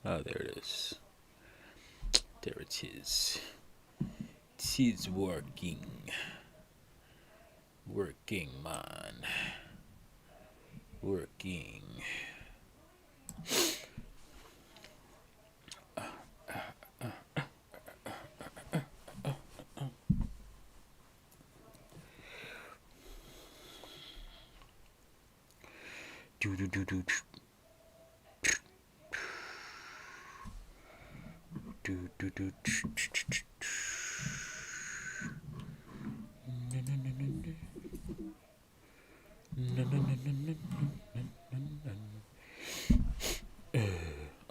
Oh, there it is. There it is. It is working. Working, man. Working. Do do do do. Do do do.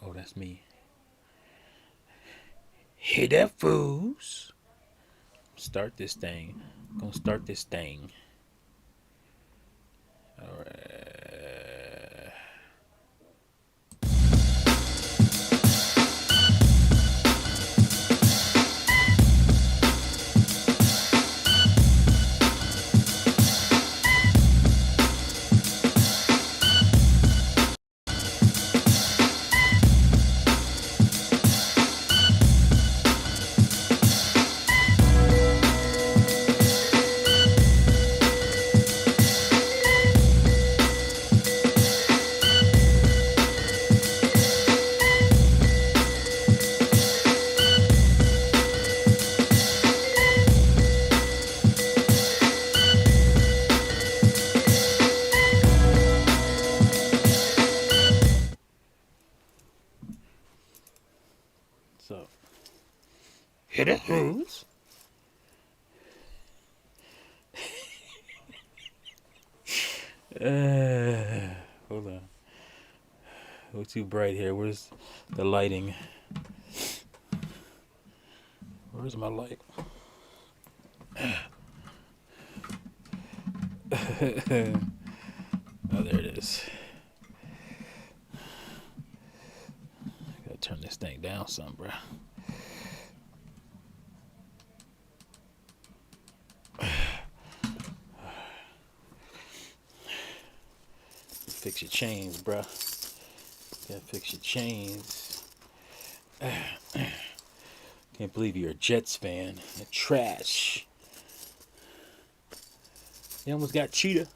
Oh, that's me. Hey there, fools. Start this thing. I'm gonna start this thing. Alright. So, hit it, fools. Hold on. We're too bright here. Where's the lighting? Where's my light? Oh, there it is. Gotta turn this thing down some, bro. Fix your chains, bro. Gotta fix your chains. Can't believe you're a Jets fan. You're trash. They almost got Cheetah.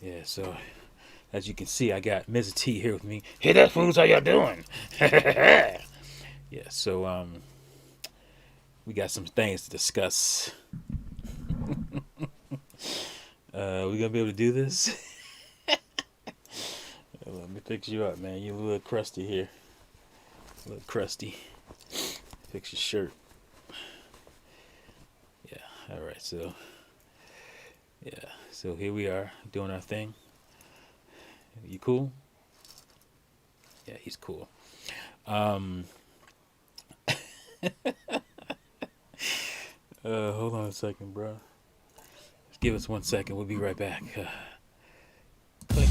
Yeah, so as you can see, I got Ms. T here with me. Hey there, fools, how y'all doing? Yeah, so we got some things to discuss. We gonna be able to do this? Let me fix you up, man. You're a little crusty here. A little crusty. Fix your shirt. Yeah, alright, so yeah, so here we are doing our thing. You cool? Yeah, he's cool. Hold on a second, bro. Just give us 1 second. We'll be right back. Click.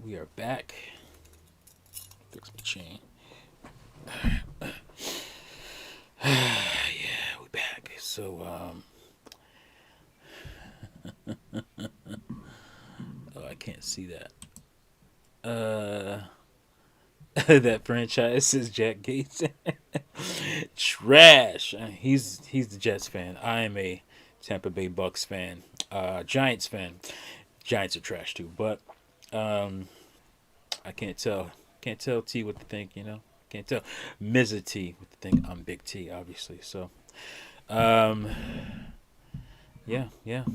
We are back. Fix my chain. Yeah, we back. So, oh, I can't see that. Uh, that franchise is Jack Gates. Trash. He's the Jets fan. I am a Tampa Bay Bucks fan. Giants fan. Giants are trash too, but um, I can't tell T what to think. Can't tell Mrs. T what to think. I'm Big T, obviously. So um, yeah, yeah.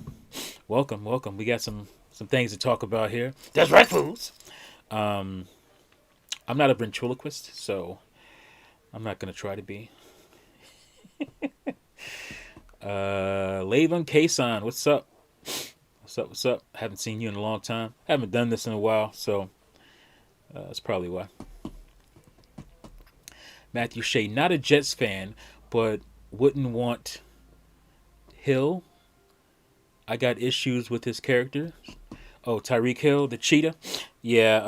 Welcome, welcome. We got some things to talk about here. That's right, fools. Um, I'm not a ventriloquist, so I'm not gonna try to be. Lavon Kason, what's up? What's up? What's up? Haven't seen you in a long time. Haven't done this in a while, so that's probably why. Matthew Shea, not a Jets fan, but wouldn't want Hill. I got issues with his character. Oh, Tyreek Hill, the cheetah. Yeah.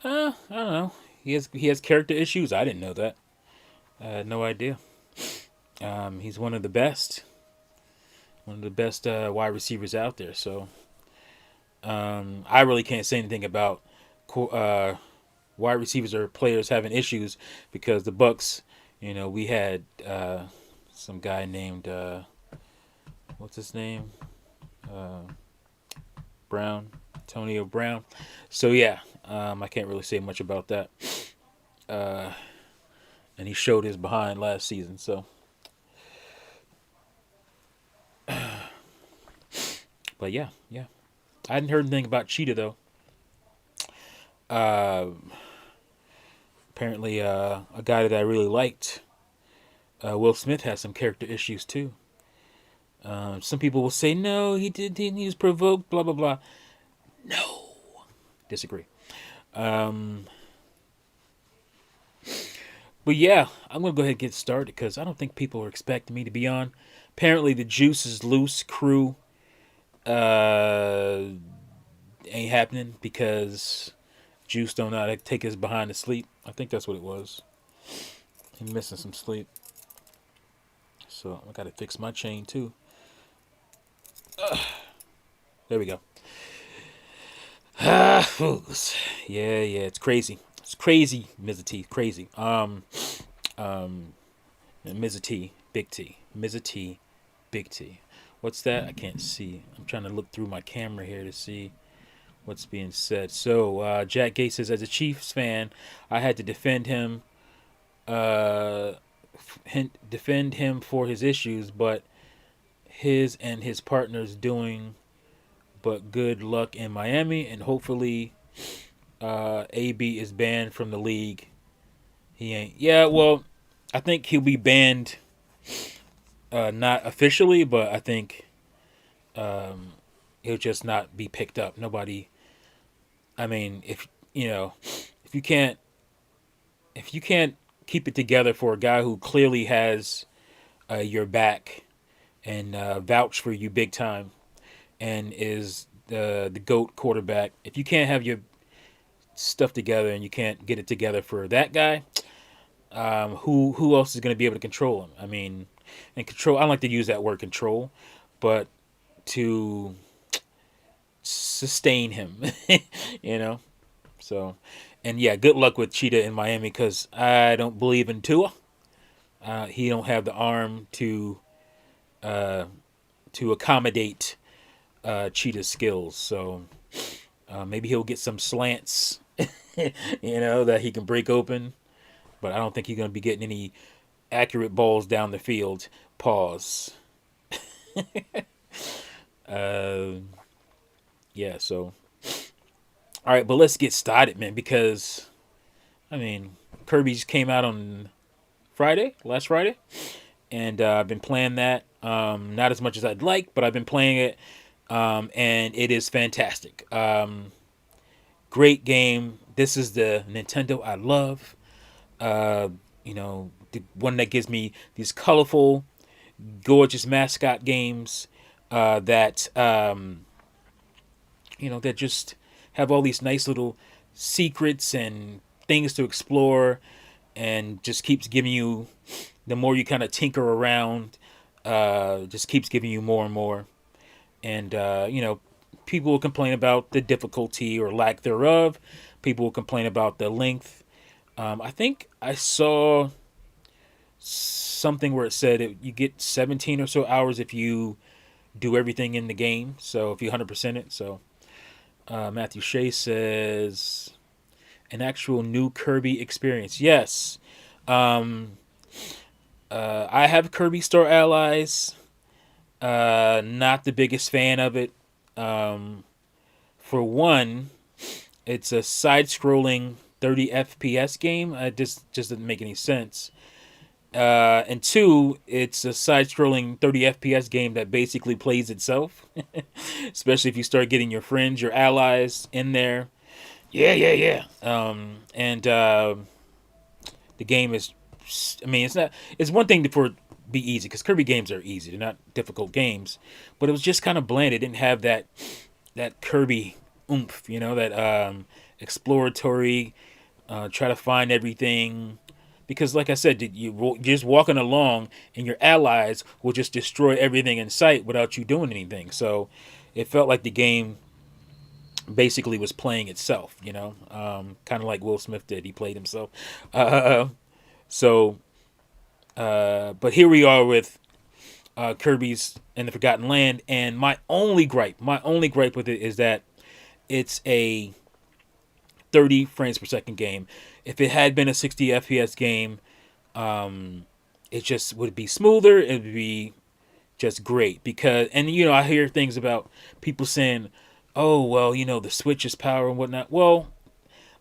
I don't know. He has character issues. I didn't know that. I had no idea. He's one of the best wide receivers out there. So I really can't say anything about wide receivers or players having issues because the Bucks, we had some guy named what's his name, uh, Brown, Antonio Brown. So yeah, I can't really say much about that. Uh, and he showed his behind last season. So, but yeah, yeah, I hadn't heard anything about Cheetah though. Uh, Apparently, a guy that I really liked, Will Smith, has some character issues too. Some people will say no, he was provoked, blah blah blah. No, disagree. Um, but yeah, I'm gonna go ahead and get started because I don't think people are expecting me to be on. Apparently, the Juice is Loose crew uh, ain't happening because Juice don't know how to take his behind to sleep. I think that's what it was. He's missing some sleep, so I gotta fix my chain too. There we go. Yeah, yeah, it's crazy. It's crazy, Mrs. T. Crazy. Um, Mrs. T, Big T, Mrs. T, Big T. What's that? I can't see. I'm trying to look through my camera here to see what's being said. So Jack Gates says, as a Chiefs fan, I had to uh, defend him for his issues, but his and his partners doing. But good luck in Miami, and hopefully, AB is banned from the league. He ain't. Yeah, well, I think he'll be banned, not officially, but I think he'll just not be picked up. Nobody. I mean, if you can't, if you can't keep it together for a guy who clearly has your back and vouch for you big time and is the GOAT quarterback, if you can't have your stuff together and you can't get it together for that guy, who else is going to be able to control him? I mean, and control. I don't like to use that word control, but to sustain him, you know. So, and yeah, good luck with Cheetah in Miami because I don't believe in Tua. He don't have the arm uh, to accommodate Cheetah's skills. So maybe he'll get some slants, that he can break open. But I don't think he's going to be getting any accurate balls down the field. Pause. uh, yeah, so. All right, but let's get started, man, because, I mean, Kirby just came out on last Friday, and I've been playing that. Not as much as I'd like, but I've been playing it, and it is fantastic. Great game. This is the Nintendo I love. Uh, the one that gives me these colorful, gorgeous mascot games that just have all these nice little secrets and things to explore, and just keeps giving you, the more you kind of tinker around, just keeps giving you more and more. And people will complain about the difficulty or lack thereof. People will complain about the length. I think I saw something where it said you get 17 or so hours if you do everything in the game. So if you 100% it. So Matthew Shea says an actual new Kirby experience. Yes. Um, I have Kirby Star Allies. Not the biggest fan of it. Um, for one, it's a side-scrolling 30 FPS game. It just doesn't make any sense. And two, it's a side-scrolling 30 FPS game that basically plays itself. Especially if you start getting your friends, your allies in there. Yeah, yeah, yeah. And the game is, I mean, it's not. It's one thing for be easy because Kirby games are easy. They're not difficult games, but it was just kind of bland. It didn't have that Kirby oomph, that exploratory, try to find everything. Because, like I said, you're just walking along, and your allies will just destroy everything in sight without you doing anything. So, it felt like the game basically was playing itself. Kind of like Will Smith did. He played himself. Uh, so, but here we are with Kirby's in the Forgotten Land, and my only gripe with it is that it's a 30 frames per second game. If it had been a 60 FPS game, it just would be smoother. It would be just great because, and I hear things about people saying, "Oh, well, the Switch's power and whatnot." Well,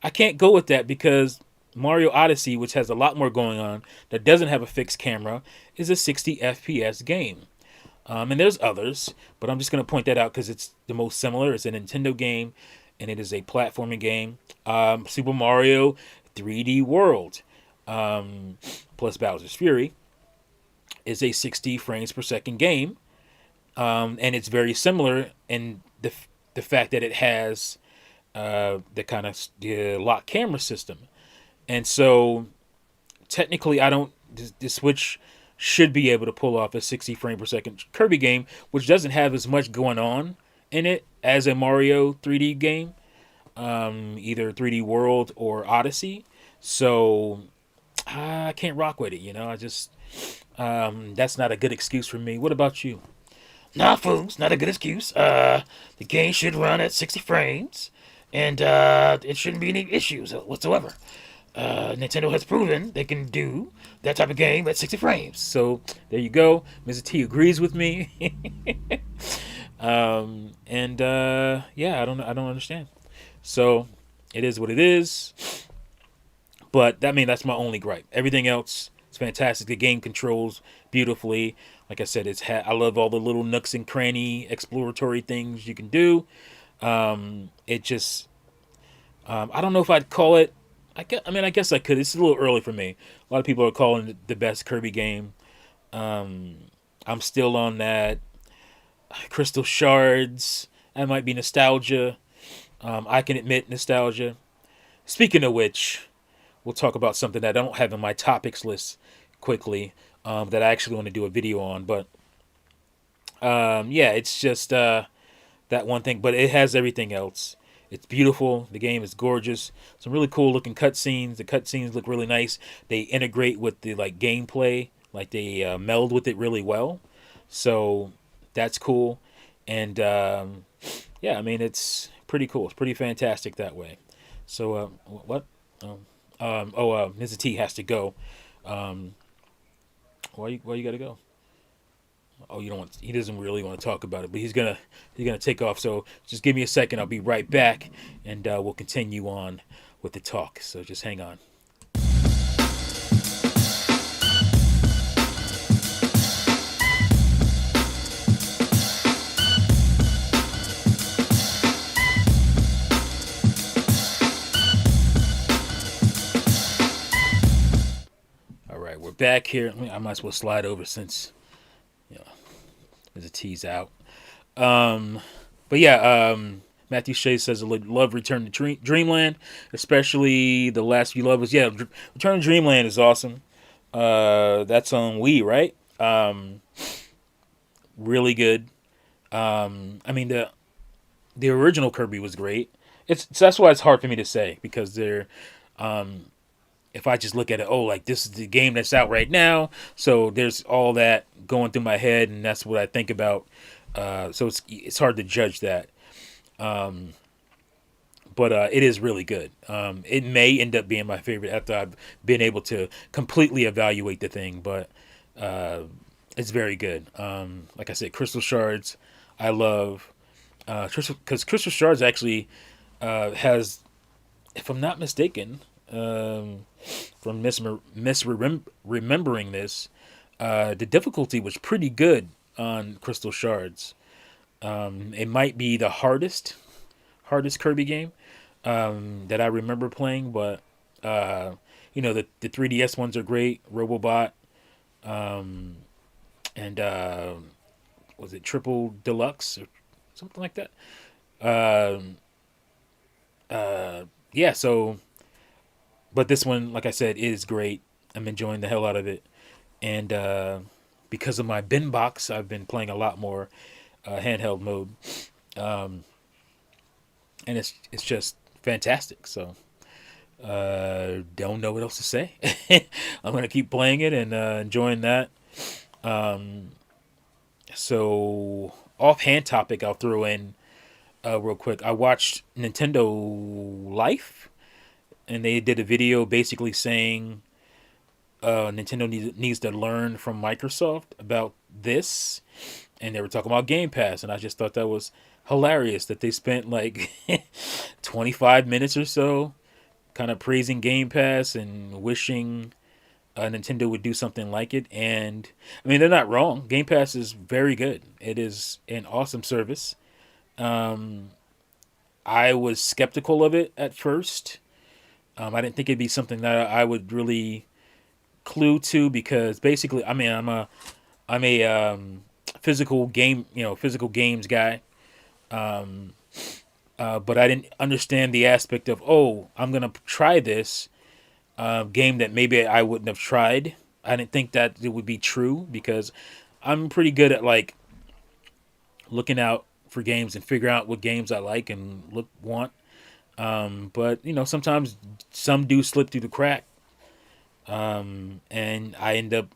I can't go with that because Mario Odyssey, which has a lot more going on, that doesn't have a fixed camera, is a 60 FPS game. And there's others, but I'm just going to point that out because it's the most similar. It's a Nintendo game, and it is a platforming game. Super Mario 3D World, plus Bowser's Fury, is a 60 frames per second game, and it's very similar in the fact that it has the kind of the lock camera system. And so technically, I don't. The Switch should be able to pull off a 60 frame per second Kirby game, which doesn't have as much going on in it as a Mario 3D game, either 3D World or Odyssey. So I can't rock with it. I just that's not a good excuse for me. What about you? Nah, fools, not a good excuse. The game should run at 60 frames, and it shouldn't be any issues whatsoever. Nintendo has proven they can do that type of game at 60 frames. So there you go. Mr. T agrees with me. And yeah, I don't understand. So it is what it is. But that's my only gripe. Everything else is fantastic. The game controls beautifully. Like I said, I love all the little nooks and cranny exploratory things you can do. It just I don't know if I'd call it. I guess I could. It's a little early for me. A lot of people are calling it the best Kirby game. I'm still on that Crystal Shards. That might be nostalgia. I can admit nostalgia. Speaking of which, we'll talk about something that I don't have in my topics list quickly. That I actually want to do a video on. But yeah, it's just that one thing. But it has everything else. It's beautiful. The game is gorgeous. Some really cool looking cutscenes. The cutscenes look really nice. They integrate with the gameplay. They meld with it really well. So that's cool. And yeah, it's pretty cool. It's pretty fantastic that way. So what? Mrs. T has to go. Why you gotta go? Oh, you don't want. He doesn't really want to talk about it, but he's gonna take off. So just give me a second. I'll be right back, and we'll continue on with the talk. So just hang on. All right, we're back here. I might as well slide over since there's a tease out. But yeah, Matthew Shea says, I love Return to Dreamland, especially the last few levels. Yeah, Return to Dreamland is awesome. That's on Wii, right? Really good. The the original Kirby was great. That's why it's hard for me to say because if I just look at it, oh, like this is the game that's out right now, so there's all that going through my head, and that's what I think about. So it's hard to judge that. Um, but it is really good. It may end up being my favorite after I've been able to completely evaluate the thing, but uh, it's very good. Like I said, Crystal Shards, I love because Crystal Shards actually has, if I'm not mistaken, from misremembering this, the difficulty was pretty good on Crystal Shards. It might be the hardest Kirby game that I remember playing, but the 3DS ones are great. Robobot, um, and was it Triple Deluxe or something like that? Um, yeah. So, but this one, like I said, is great. I'm enjoying the hell out of it, and because of my bin box, I've been playing a lot more handheld mode, um, and it's just fantastic. So don't know what else to say. I'm gonna keep playing it and enjoying that. Um, so offhand topic, I'll throw in real quick. I watched Nintendo Life, and they did a video basically saying Nintendo needs to learn from Microsoft about this, and they were talking about Game Pass, and I just thought that was hilarious that they spent like 25 minutes or so kind of praising Game Pass and wishing Nintendo would do something like it. And I mean, they're not wrong. Game Pass is very good. It is an awesome service. Um, I was skeptical of it at first. I didn't think it'd be something that I would really clue to because basically, I mean, I'm a physical games guy. Um, but I didn't understand the aspect of, oh, I'm gonna try this game that maybe I wouldn't have tried. I didn't think that it would be true because I'm pretty good at like looking out for games and figure out what games I like and want. But sometimes some do slip through the crack, and I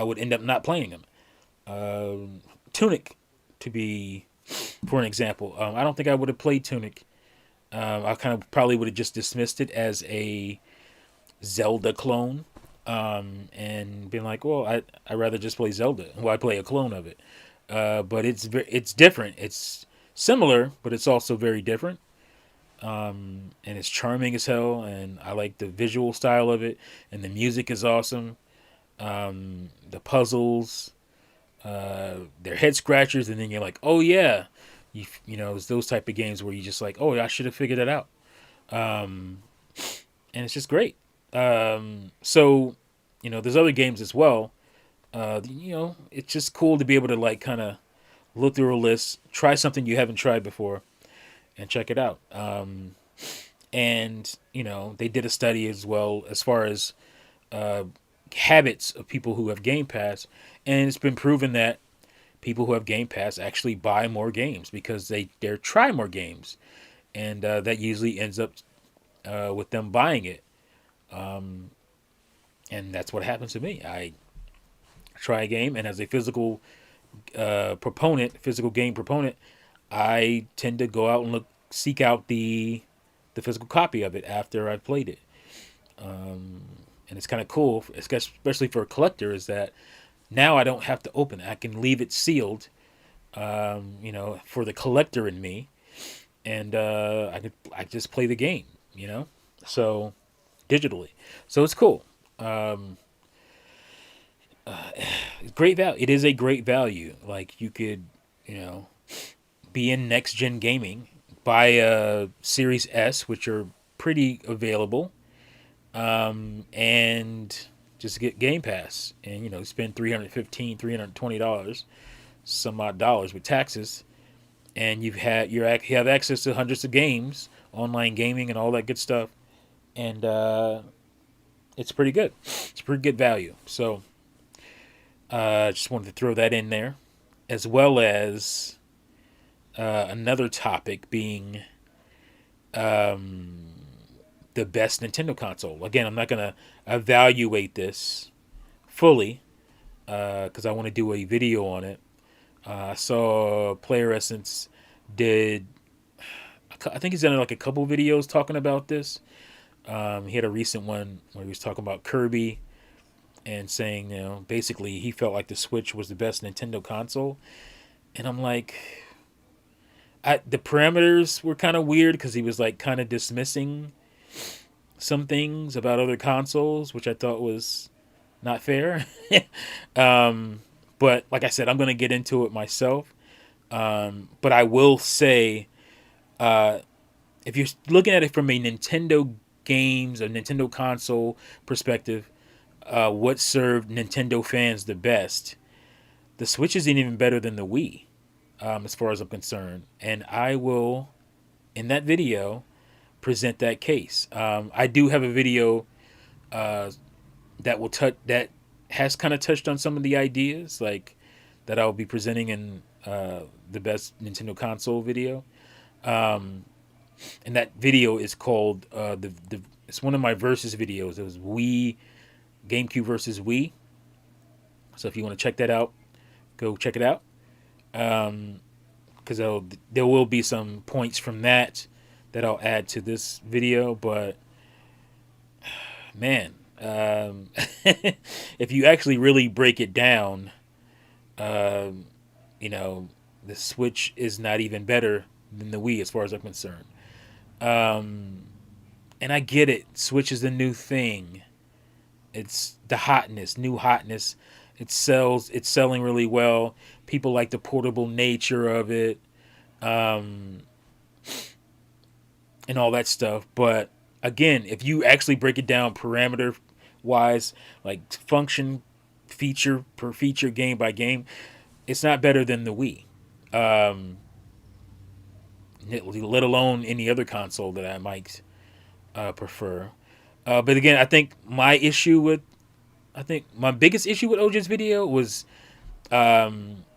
would end up not playing them. Tunic, to be for an example, I don't think I would have played Tunic. I kind of probably would have just dismissed it as a Zelda clone, and been like, well, I rather just play Zelda. Well, I play a clone of it, but it's different. It's similar, but it's also very different. And it's charming as hell, and I like the visual style of it, and the music is awesome. The puzzles, they're head scratchers, and then you're like, oh yeah, it's those type of games where you just like, oh, I should have figured it out. Um, and it's just great. So, there's other games as well. It's just cool to be able to like kind of look through a list, try something you haven't tried before, and check it out. And they did a study as well as far as uh, habits of people who have Game Pass, and it's been proven that people who have Game Pass actually buy more games because they try more games, and that usually ends up with them buying it. Um, and that's what happens to me. I try a game, and as a physical game proponent, I tend to go out and seek out the physical copy of it after I've played it. Um, and it's kind of cool, especially for a collector, is that now I don't have to open it. I can leave it sealed, for the collector in me, and I just play the game, so digitally. So it's cool. Um, Great value. It is a great value. Like you could, you know, be in next gen gaming, buy a Series S, which are pretty available, and just get Game Pass, and spend $320 some odd dollars with taxes, and you have access to hundreds of games, online gaming, and all that good stuff, and it's pretty good. It's pretty good value. So just wanted to throw that in there, as well as Another topic being the best Nintendo console. Again, I'm not gonna evaluate this fully because I want to do a video on it. I saw Player Essence did. I think he's done like a couple videos talking about this. He had a recent one where he was talking about Kirby and saying, basically he felt like the Switch was the best Nintendo console. And I'm like, the parameters were kind of weird because he was like kind of dismissing some things about other consoles, which I thought was not fair. um, but like I said, I'm going to get into it myself. But I will say, if you're looking at it from a Nintendo games or Nintendo console perspective, what served Nintendo fans the best, the Switch isn't even better than the Wii, as far as I'm concerned. And I will, in that video, present that case. I do have a video that has kind of touched on some of the ideas, like that I'll be presenting in the best Nintendo console video. And that video is called it's one of my versus videos. It was Wii, GameCube versus Wii. So if you want to check that out, go check it out. Because there will be some points from that I'll add to this video. But man, if you actually really break it down, you know, the Switch is not even better than the Wii as far as I'm concerned. And I get it. Switch is the new thing. It's the hotness, new hotness. It's selling really well. People like the portable nature of it, and all that stuff. But again, if you actually break it down parameter wise, like function, feature per feature, game by game, it's not better than the Wii. Let alone any other console that I might prefer. But again, I think my biggest issue with OJ's video was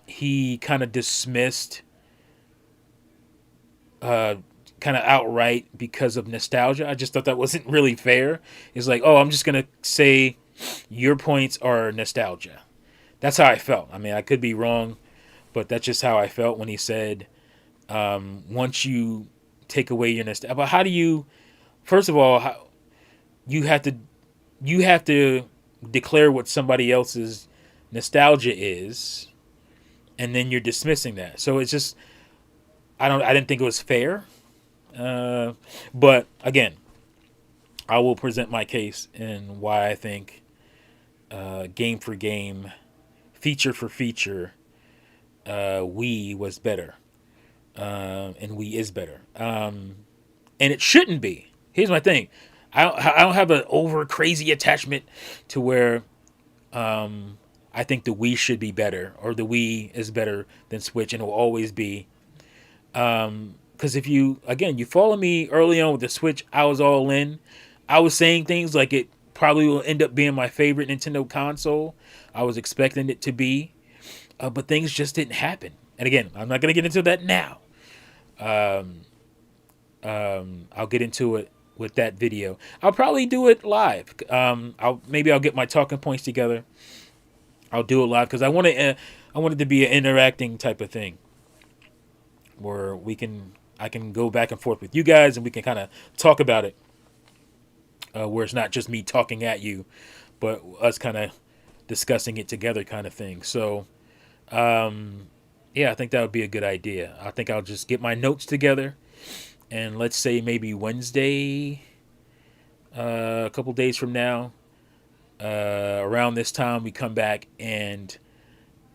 he kind of dismissed kind of outright because of nostalgia. I just thought that wasn't really fair. It's like, oh, I'm just going to say your points are nostalgia. That's how I felt. I mean, I could be wrong, but that's just how I felt when he said, once you take away your nostalgia. But how do you, first of all, you have to declare what somebody else's nostalgia is, and then you're dismissing that. So it's just, I didn't think it was fair. But again, I will present my case and why I think game for game, feature for feature, Wii was better, and Wii is better, and it shouldn't be. Here's my thing: I don't have an over crazy attachment to where I think the Wii should be better or the Wii is better than Switch, and it will always be. Because if you follow me early on with the Switch, I was all in. I was saying things like it probably will end up being my favorite Nintendo console. I was expecting it to be, but things just didn't happen. And again, I'm not going to get into that now. I'll get into it with that video. I'll probably do it live. I'll get my talking points together. I'll do it live because I want it to be an interacting type of thing where I can go back and forth with you guys and we can kind of talk about it. Where it's not just me talking at you, but us kind of discussing it together kind of thing. So, yeah, I think that would be a good idea. I think I'll just get my notes together and let's say maybe Wednesday, a couple days from now, around this time we come back and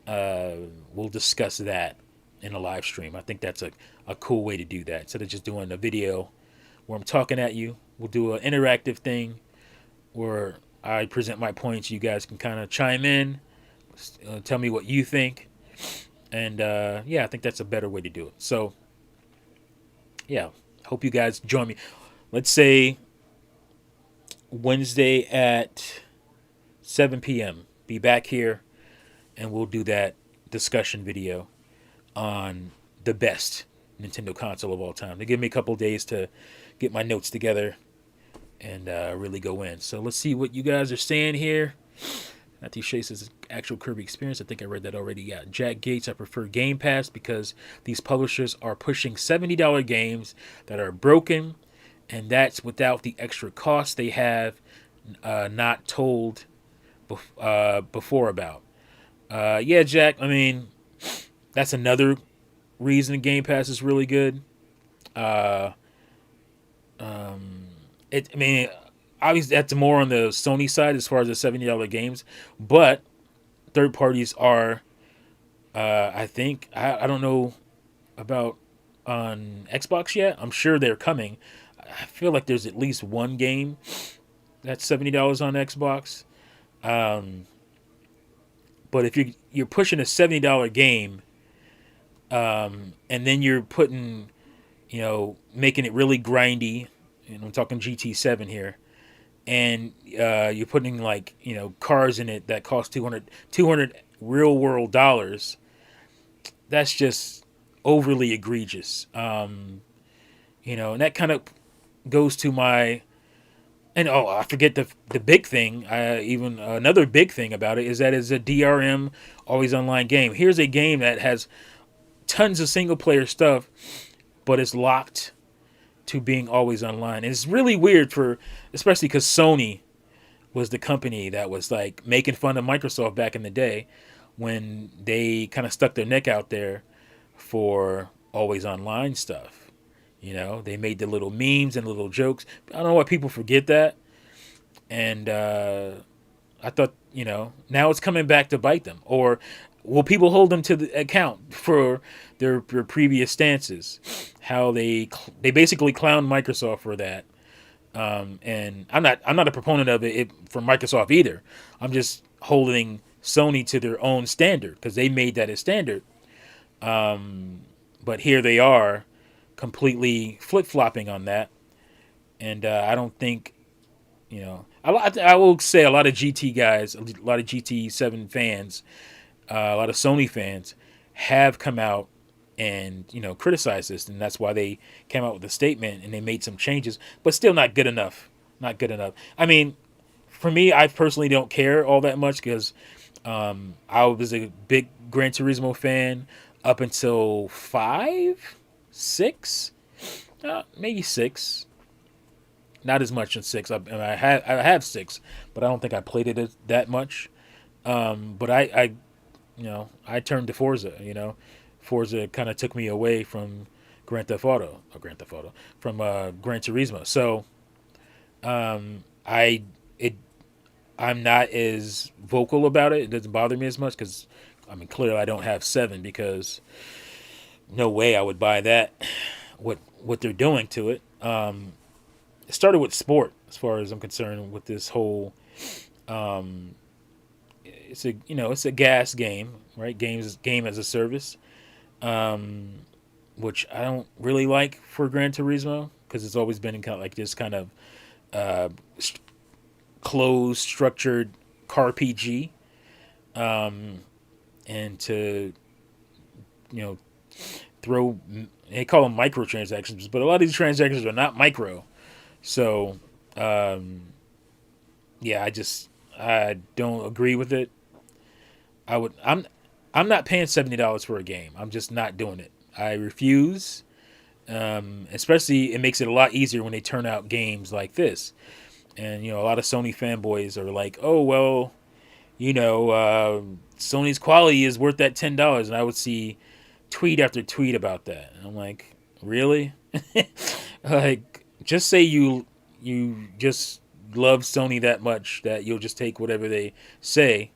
we'll discuss that in a live stream. I think that's a cool way to do that. Instead of just doing a video where I'm talking at you, we'll do an interactive thing where I present my points. You guys can kind of chime in, tell me what you think. And yeah, I think that's a better way to do it. So yeah, hope you guys join me. Let's say Wednesday at 7 p.m. Be back here and we'll do that discussion video on the best Nintendo console of all time. They give me a couple days to get my notes together and really go in. So let's see what you guys are saying here. Matthew Shea says actual Kirby experience. I think I read that already. Yeah, Jack Gates. I prefer Game Pass because these publishers are pushing $70 games that are broken, and that's without the extra costs they have not told before about. Yeah, Jack. I mean, that's another reason Game Pass is really good. Uh, I mean, obviously that's more on the Sony side as far as the $70 games, but third parties are. I think I don't know about on Xbox yet. I'm sure they're coming. I feel like there's at least one game that's $70 on Xbox. Um, but if you're pushing a $70 game, and then you're putting, making it really grindy, and I'm talking GT7 here, and you're putting like cars in it that cost 200 real world dollars. That's just overly egregious. And that kind of goes to my. And I forget the big thing. Even another big thing about it is that it's a DRM always online game. Here's a game that has tons of single player stuff, but it's locked to being always online. And it's really weird especially because Sony was the company that was like making fun of Microsoft back in the day when they kind of stuck their neck out there for always online stuff. They made the little memes and little jokes. I don't know why people forget that. And I thought, now it's coming back to bite them. Or will people hold them to the account for their previous stances? How they basically clowned Microsoft for that. And I'm not a proponent of it for Microsoft either. I'm just holding Sony to their own standard because they made that a standard. But here they are completely flip-flopping on that. And I don't think, I will say a lot of GT guys, a lot of GT7 fans, a lot of Sony fans have come out and, criticized this. And that's why they came out with a statement and they made some changes, but still not good enough. Not good enough. I mean, for me, I personally don't care all that much because I was a big Gran Turismo fan up until 5, 6, maybe 6. Not as much in 6. I have 6, but I don't think I played it that much. But I turned to Forza. Forza kind of took me away from Grand Theft Auto, from Gran Turismo. So I it I'm not as vocal about it. It doesn't bother me as much because clearly I don't have 7 because no way I would buy that. What they're doing to it. It started with sport, as far as I'm concerned, with this whole. It's a gas game, right? Game as a service, which I don't really like for Gran Turismo because it's always been in kind of like this kind of uh, closed, structured car PG, and to throw. They call them microtransactions, but a lot of these transactions are not micro. So, yeah, I don't agree with it. I'm not paying $70 for a game. I'm just not doing it. I refuse. Especially, it makes it a lot easier when they turn out games like this. And a lot of Sony fanboys are like, "Oh well, Sony's quality is worth that $10," and I would see tweet after tweet about that. And I'm like, really? Like, just say you just love Sony that much that you'll just take whatever they say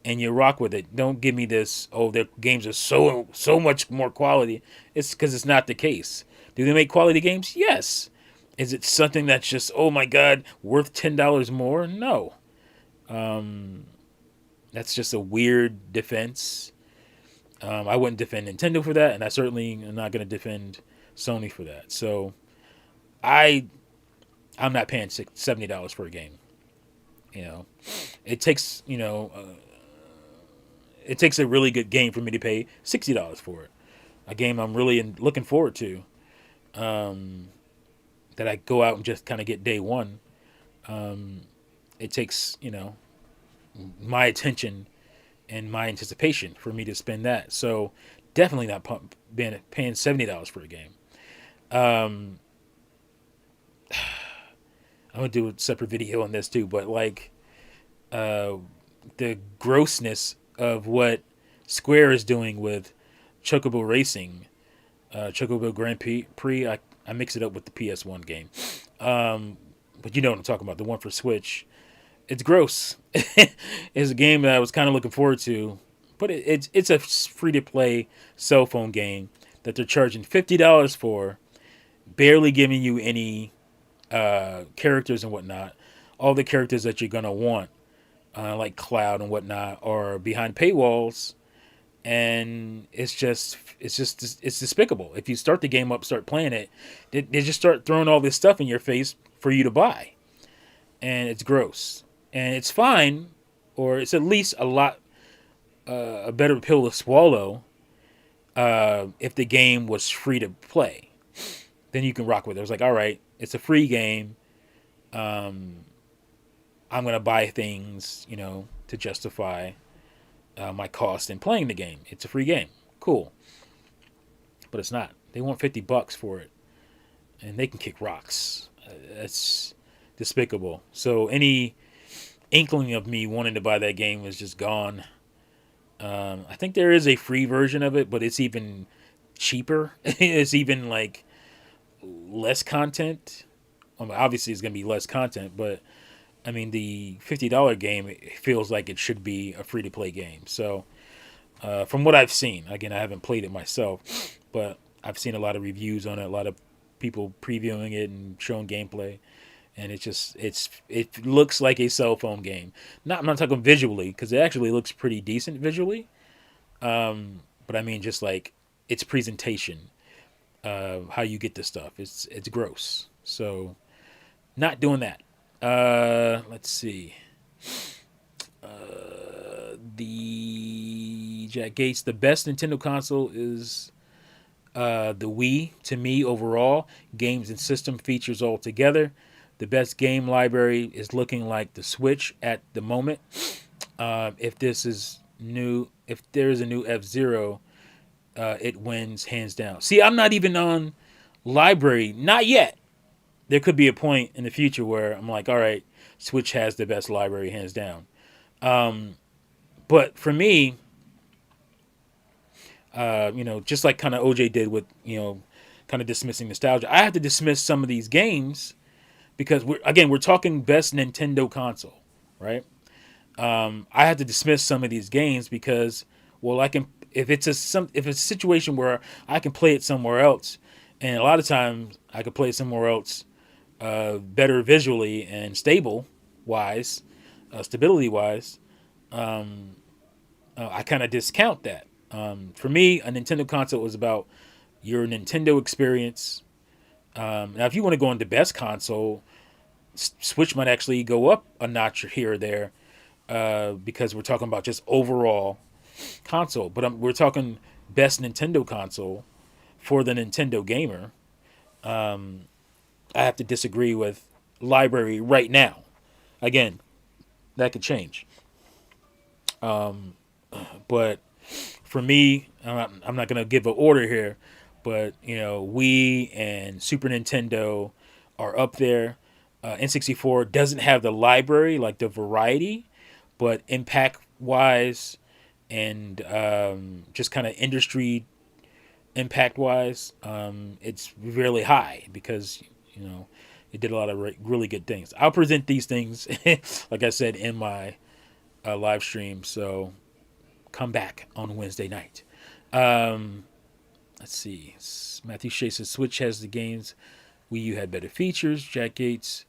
and you rock with it. Don't give me this, oh, their games are so much more quality. It's because it's not the case. Do they make quality games? Yes. Is it something that's just, oh my God, worth $10 more? No. That's just a weird defense. I wouldn't defend Nintendo for that, and I certainly am not going to defend Sony for that. So I'm not paying $70 for a game. It takes it takes a really good game for me to pay $60 for it. a game I'm really looking forward to. That I go out and just kind of get day one. It takes my attention and my anticipation for me to spend that. So definitely not paying $70 for a game. Um, I'm gonna do a separate video on this too, but like uh, the grossness of what Square is doing with Chocobo Racing, Chocobo Grand Prix. I mix it up with the PS1 game, but you know what I'm talking about. The one for Switch. It's gross. It's a game that I was kind of looking forward to, but it's a free to play cell phone game that they're charging $50 for, barely giving you any characters and whatnot. All the characters that you're gonna want, like Cloud and whatnot, are behind paywalls, and it's despicable. If you start the game up, start playing it, they just start throwing all this stuff in your face for you to buy, and it's gross. And it's fine, or it's at least a better pill to swallow if the game was free to play. Then you can rock with it. It was like, all right, it's a free game. I'm gonna buy things, to justify my cost in playing the game. It's a free game, cool, but it's not. They want $50 for it, and they can kick rocks. That's despicable. So any inkling of me wanting to buy that game is just gone. I think there is a free version of it, but it's even cheaper. It's even like less content. Obviously, it's going to be less content, but I mean, the $50 game, it feels like it should be a free to play game. So, from what I've seen, again, I haven't played it myself, but I've seen a lot of reviews on it, a lot of people previewing it and showing gameplay, and it looks like a cell phone game. I'm not talking visually, because it actually looks pretty decent visually, but I mean just like its presentation, how you get this stuff. It's gross. So, not doing that. Let's see. The Jack Gates, the best Nintendo console is the Wii to me overall. Games and system features all together. The best game library is looking like the Switch at the moment. If there is a new F-Zero, it wins hands down. See, I'm not even on library, not yet. There could be a point in the future where I'm like, all right, Switch has the best library hands down. But for me, just like kind of OJ did with, kind of dismissing nostalgia, I have to dismiss some of these games because we're talking best Nintendo console, right? I have to dismiss some of these games because, well, I can if it's a situation where I can play it somewhere else, and a lot of times I could play it somewhere else better visually and stability wise, I kind of discount that. For me, a Nintendo console is about your Nintendo experience. Now, if you want to go into best console, Switch might actually go up a notch here or there because we're talking about just overall console. But we're talking best Nintendo console for the Nintendo gamer. I have to disagree with library right now. Again, that could change. But for me, I'm not going to give an order here, but Wii and Super Nintendo are up there. N64 doesn't have the library, like the variety, but impact wise and just kind of industry impact wise, it's really high because it did a lot of really good things. I'll present these things, like I said, in my live stream. So come back on Wednesday night. Let's see. Matthew Shea says Switch has the games. Wii U had better features. Jack Gates,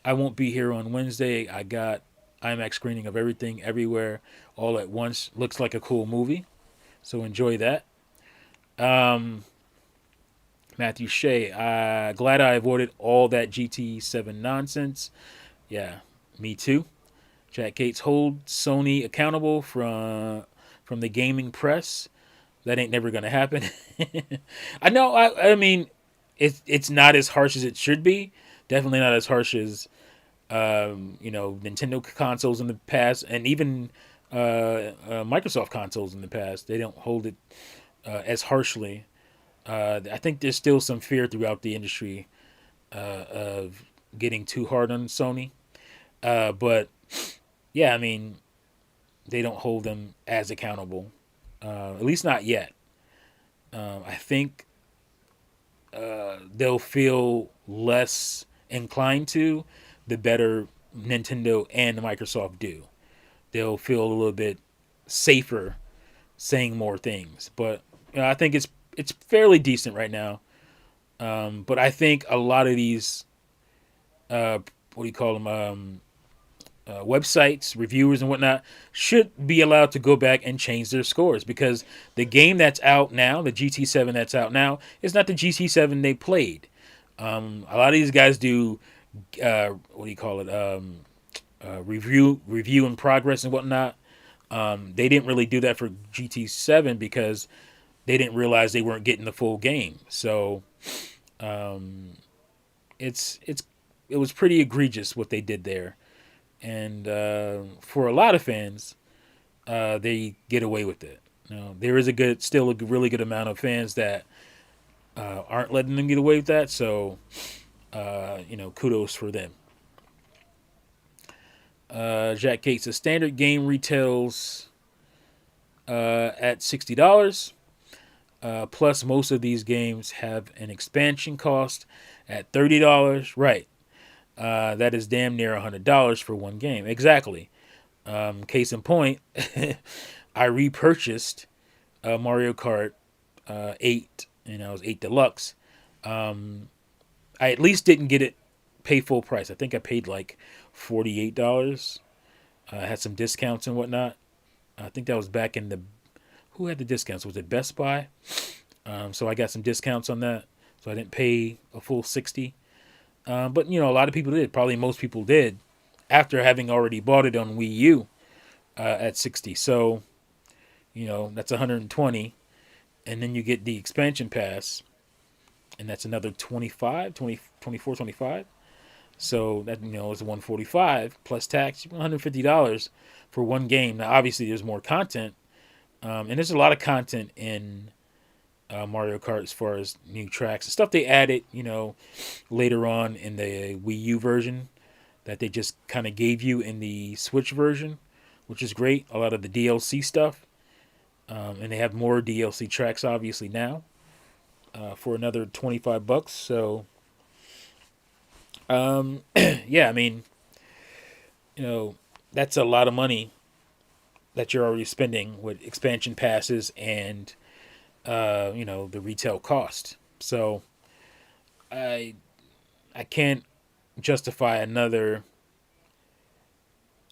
I won't be here on Wednesday. I got IMAX screening of Everything Everywhere all at once. Looks like a cool movie. So enjoy that. Matthew Shea, glad I avoided all that GT7 nonsense. Yeah, me too. Jack Gates, hold Sony accountable from the gaming press. That ain't never gonna happen. I know. I mean, it's not as harsh as it should be. Definitely not as harsh as Nintendo consoles in the past, and even Microsoft consoles in the past. They don't hold it as harshly. I think there's still some fear throughout the industry of getting too hard on Sony. But yeah, I mean, they don't hold them as accountable. At least not yet. I think they'll feel less inclined to the better Nintendo and Microsoft do. They'll feel a little bit safer saying more things. But I think it's fairly decent right now. But I think a lot of these what do you call them websites, reviewers, and whatnot should be allowed to go back and change their scores because the game that's out now, the GT7 that's out now, is not the GT7 they played. A lot of these guys do what do you call it? Review in progress and whatnot. They didn't really do that for GT7 because they didn't realize they weren't getting the full game. So it was pretty egregious what they did there, and for a lot of fans, they get away with it. There is still a really good amount of fans that aren't letting them get away with that. So kudos for them. Jack Gates, the standard game retails at $60. Plus, most of these games have an expansion cost at $30. Right. That is damn near $100 for one game. Exactly. Case in point, I repurchased Mario Kart 8, and it was 8 Deluxe. I at least didn't get it pay full price. I think I paid like $48. I had some discounts and whatnot. I think that was back in the... Who had the discounts? Was it Best Buy? So I got some discounts on that. So I didn't pay a full $60. But, a lot of people did. Probably most people did after having already bought it on Wii U at $60. So, that's $120. And then you get the expansion pass. And that's another $24, $25. So that, is $145 plus tax, $150 for one game. Now, obviously, there's more content. And there's a lot of content in Mario Kart as far as new tracks and stuff they added, later on in the Wii U version that they just kind of gave you in the Switch version, which is great. A lot of the DLC stuff. And they have more DLC tracks, obviously, now for another $25. So, yeah, I mean, that's a lot of money that you're already spending with expansion passes and the retail cost. So I can't justify another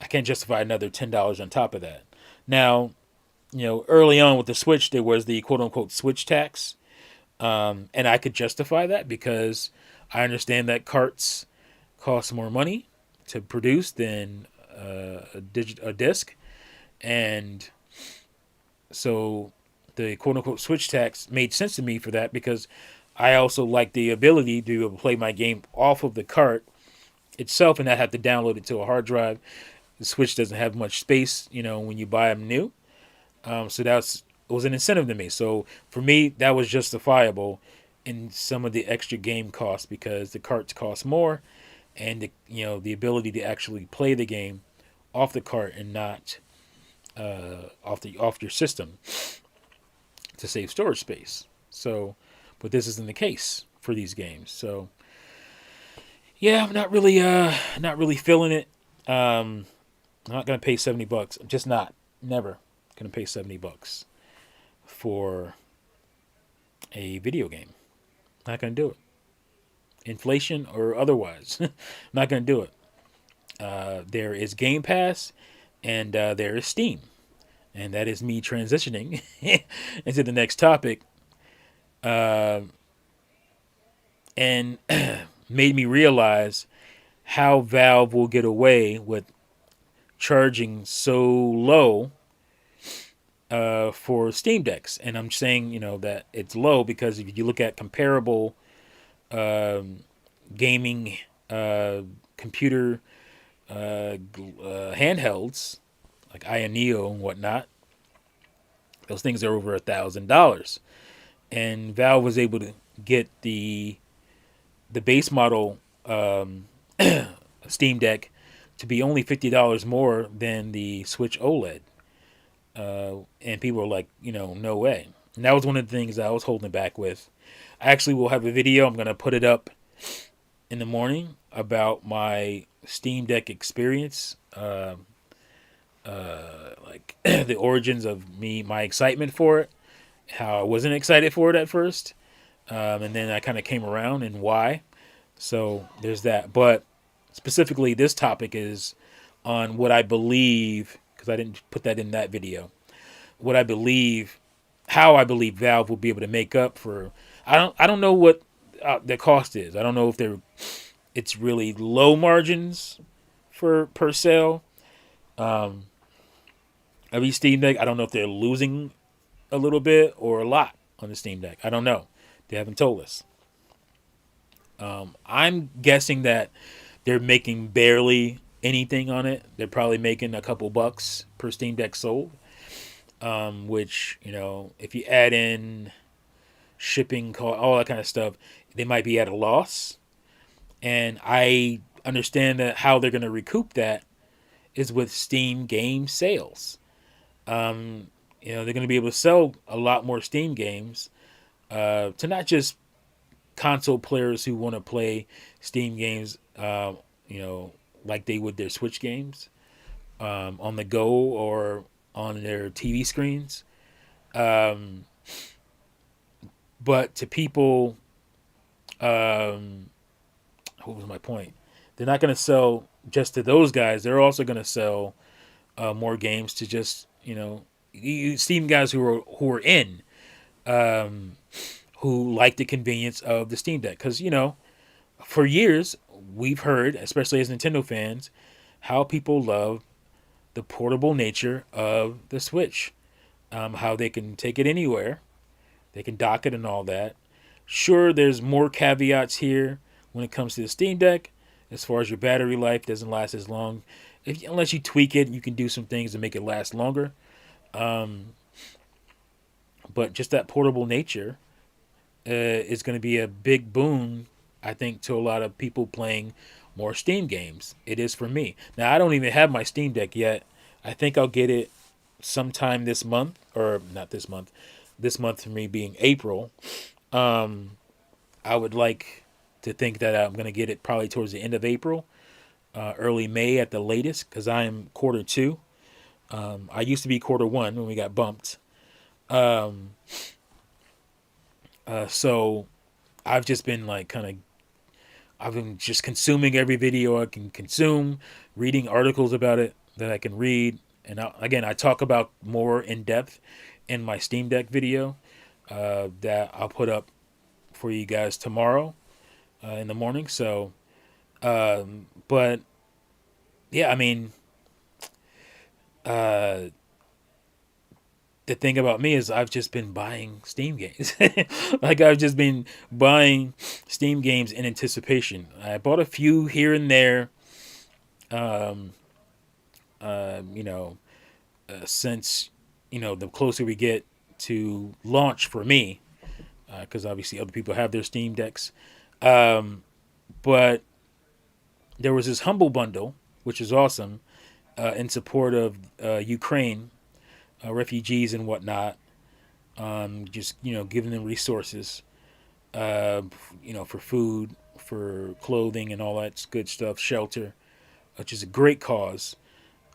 $10 on top of that. Now, early on with the Switch there was the quote unquote Switch tax. And I could justify that because I understand that carts cost more money to produce than a disc. And so the quote-unquote Switch tax made sense to me for that because I also like the ability to be able to play my game off of the cart itself and not have to download it to a hard drive. The Switch doesn't have much space, when you buy them new. So it was an incentive to me. So for me, that was justifiable in some of the extra game costs because the carts cost more and the ability to actually play the game off the cart and not off your system to save storage space. So, but this isn't the case for these games. So, yeah, I'm not really feeling it. I'm not gonna pay $70. I'm just not. Never gonna pay $70 for a video game. Not gonna do it. Inflation or otherwise, not gonna do it. There is Game Pass, and there is Steam. And that is me transitioning into the next topic. And made me realize how Valve will get away with charging so low for Steam Decks, and I'm saying that it's low because if you look at comparable um, gaming computer handhelds like Neo and whatnot, those things are over $1,000, and Valve was able to get the base model Steam Deck to be only $50 more than the Switch OLED. And people were like, no way. And that was one of the things I was holding back with. I actually will have a video. I'm going to put it up in the morning about my Steam Deck experience. Like the origins of my excitement for it, how I wasn't excited for it at first. And then I kind of came around and why. So there's that. But specifically, this topic is on what I believe, because I didn't put that in that video, what I believe, how I believe Valve will be able to make up for. I don't know what the cost is. I don't know if it's really low margins for per sale. Um, every Steam Deck, I don't know if they're losing a little bit or a lot on the Steam Deck. I don't know. They haven't told us. I'm guessing that they're making barely anything on it. They're probably making a couple bucks per Steam Deck sold. Which, if you add in shipping, all that kind of stuff, they might be at a loss. And I understand that how they're going to recoup that is with Steam game sales. They're going to be able to sell a lot more Steam games to not just console players who want to play Steam games, like they would their Switch games on the go or on their TV screens. But to people, what was my point? They're not going to sell just to those guys. They're also going to sell more games to just Steam guys who are in, who like the convenience of the Steam Deck. Because for years we've heard, especially as Nintendo fans, how people love the portable nature of the Switch. How they can take it anywhere, they can dock it and all that. Sure, there's more caveats here when it comes to the Steam Deck. As far as your battery life, doesn't last as long. Unless you tweak it, you can do some things to make it last longer. But just that portable nature is going to be a big boon, I think, to a lot of people playing more Steam games. It is for me. Now, I don't even have my Steam Deck yet. I think I'll get it sometime this month, or not this month. This month for me being April. I would like to think that I'm going to get it probably towards the end of April, early May at the latest, because I am quarter two. I used to be quarter one when we got bumped. So I've just been I've been just consuming every video I can consume, reading articles about it that I can read. And I talk about more in depth in my Steam Deck video that I'll put up for you guys tomorrow in the morning. So, but yeah, I mean, the thing about me is I've just been buying Steam games. I've just been buying Steam games in anticipation. I bought a few here and there. Since the closer we get to launch for me, because obviously other people have their Steam Decks. But there was this Humble Bundle, which is awesome, in support of Ukraine, refugees and whatnot. Just giving them resources, for food, for clothing, and all that good stuff, shelter, which is a great cause.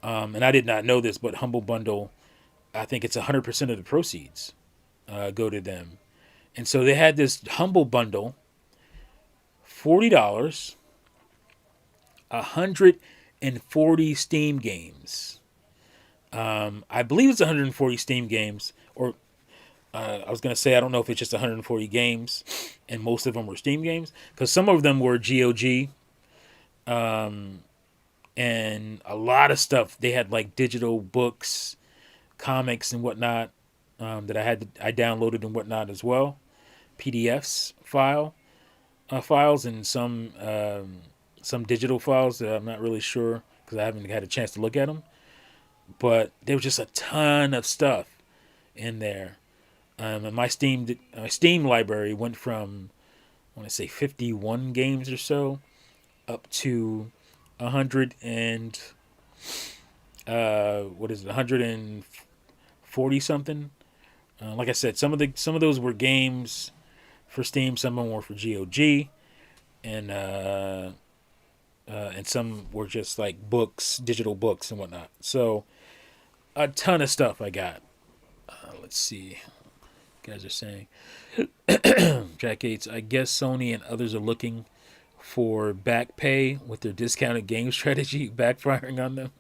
And I did not know this, but Humble Bundle, I think it's 100% of the proceeds go to them. And so they had this Humble Bundle, $40, 140 Steam games. I believe it's 140 Steam games, or I was going to say, I don't know if it's just 140 games, and most of them were Steam games, because some of them were GOG, and a lot of stuff. They had like digital books, comics and whatnot that I downloaded and whatnot as well, PDFs files and some digital files that I'm not really sure because I haven't had a chance to look at them. But there was just a ton of stuff in there. And my Steam library went from I want to say 51 games or so up to 100 and what is it 140 something. Like I said, some of those were games for Steam, some of them were for GOG, and some were just like books, digital books and whatnot. So a ton of stuff I got. Let's see. You guys are saying Jack Gates. I guess Sony and others are looking for back pay with their discounted game strategy backfiring on them.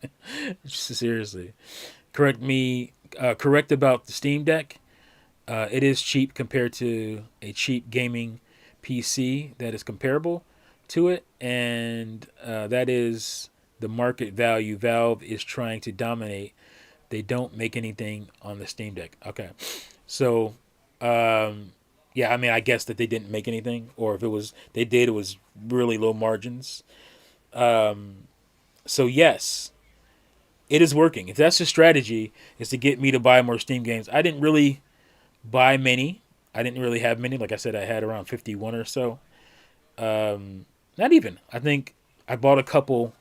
Seriously, correct about the Steam Deck. It is cheap compared to a cheap gaming PC that is comparable to it, and that is the market value Valve is trying to dominate. They don't make anything on the Steam Deck. Okay, so yeah, I mean, I guess that they didn't make anything, or if it was they did, it was really low margins. So yes, it is working. If that's the strategy, is to get me to buy more Steam games. I didn't really buy many. I didn't really have many. Like I said, I had around 51 or so. Not even. I think I bought a couple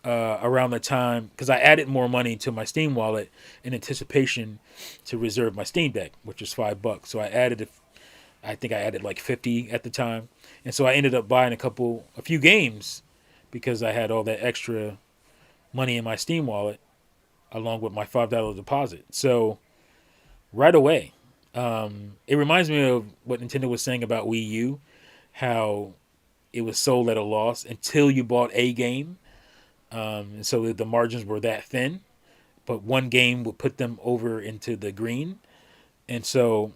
around the time because I added more money to my Steam wallet in anticipation to reserve my Steam Deck, which is $5. So I think I added like 50 at the time, and so I ended up buying a few games because I had all that extra money in my Steam wallet along with my $5 deposit. So right away, it reminds me of what Nintendo was saying about Wii U, how it was sold at a loss until you bought a game. And so the margins were that thin, but one game would put them over into the green. And so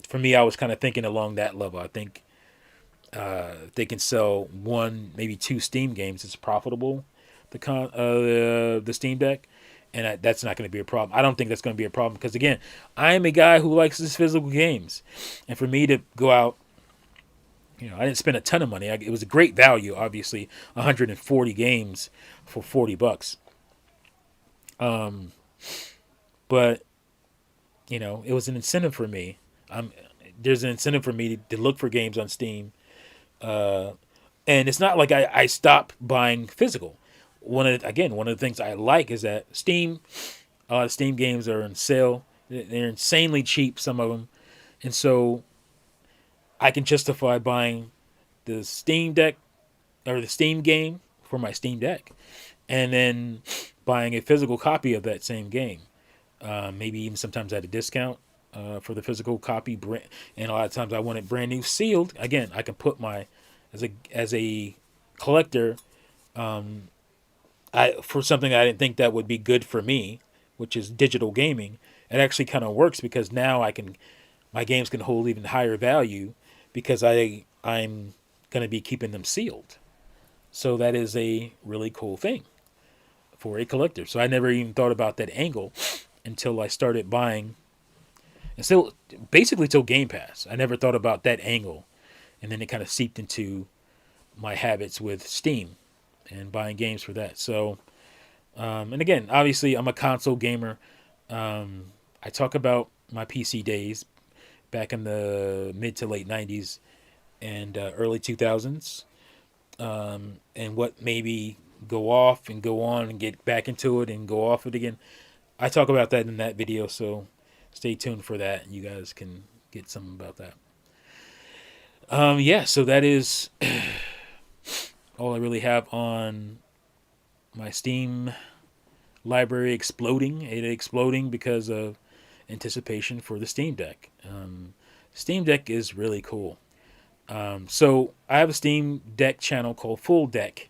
for me, I was kind of thinking along that level. I think if they can sell one, maybe two Steam games, it's profitable, the Steam Deck. And that's not going to be a problem. I don't think that's going to be a problem because, again, I am a guy who likes his physical games. And for me to go out, I didn't spend a ton of money. It was a great value, obviously, 140 games for $40. But, it was an incentive for me. There's an incentive for me to look for games on Steam. And it's not like I stopped buying physical. One of the things I like is that a lot of Steam games are on sale. They're insanely cheap, some of them, and so I can justify buying the Steam Deck or the Steam game for my Steam Deck, and then buying a physical copy of that same game. Maybe even sometimes at a discount for the physical copy. And a lot of times I want it brand new, sealed. Again, I can put as a collector. For something I didn't think that would be good for me, which is digital gaming, it actually kind of works because now my games can hold even higher value because I'm going to be keeping them sealed. So that is a really cool thing for a collector. So I never even thought about that angle until I started buying, and still basically till Game Pass. I never thought about that angle, and then it kind of seeped into my habits with Steam and buying games for that. So, and again, obviously, I'm a console gamer. I talk about my PC days back in the mid to late 90s and early 2000s, and what maybe go off and go on and get back into it and go off it again. I talk about that in that video, so stay tuned for that. You guys can get something about that. Yeah, so that is all I really have on my Steam library exploding. It exploding because of anticipation for the Steam Deck. Steam Deck is really cool. So I have a Steam Deck channel called Full Deck.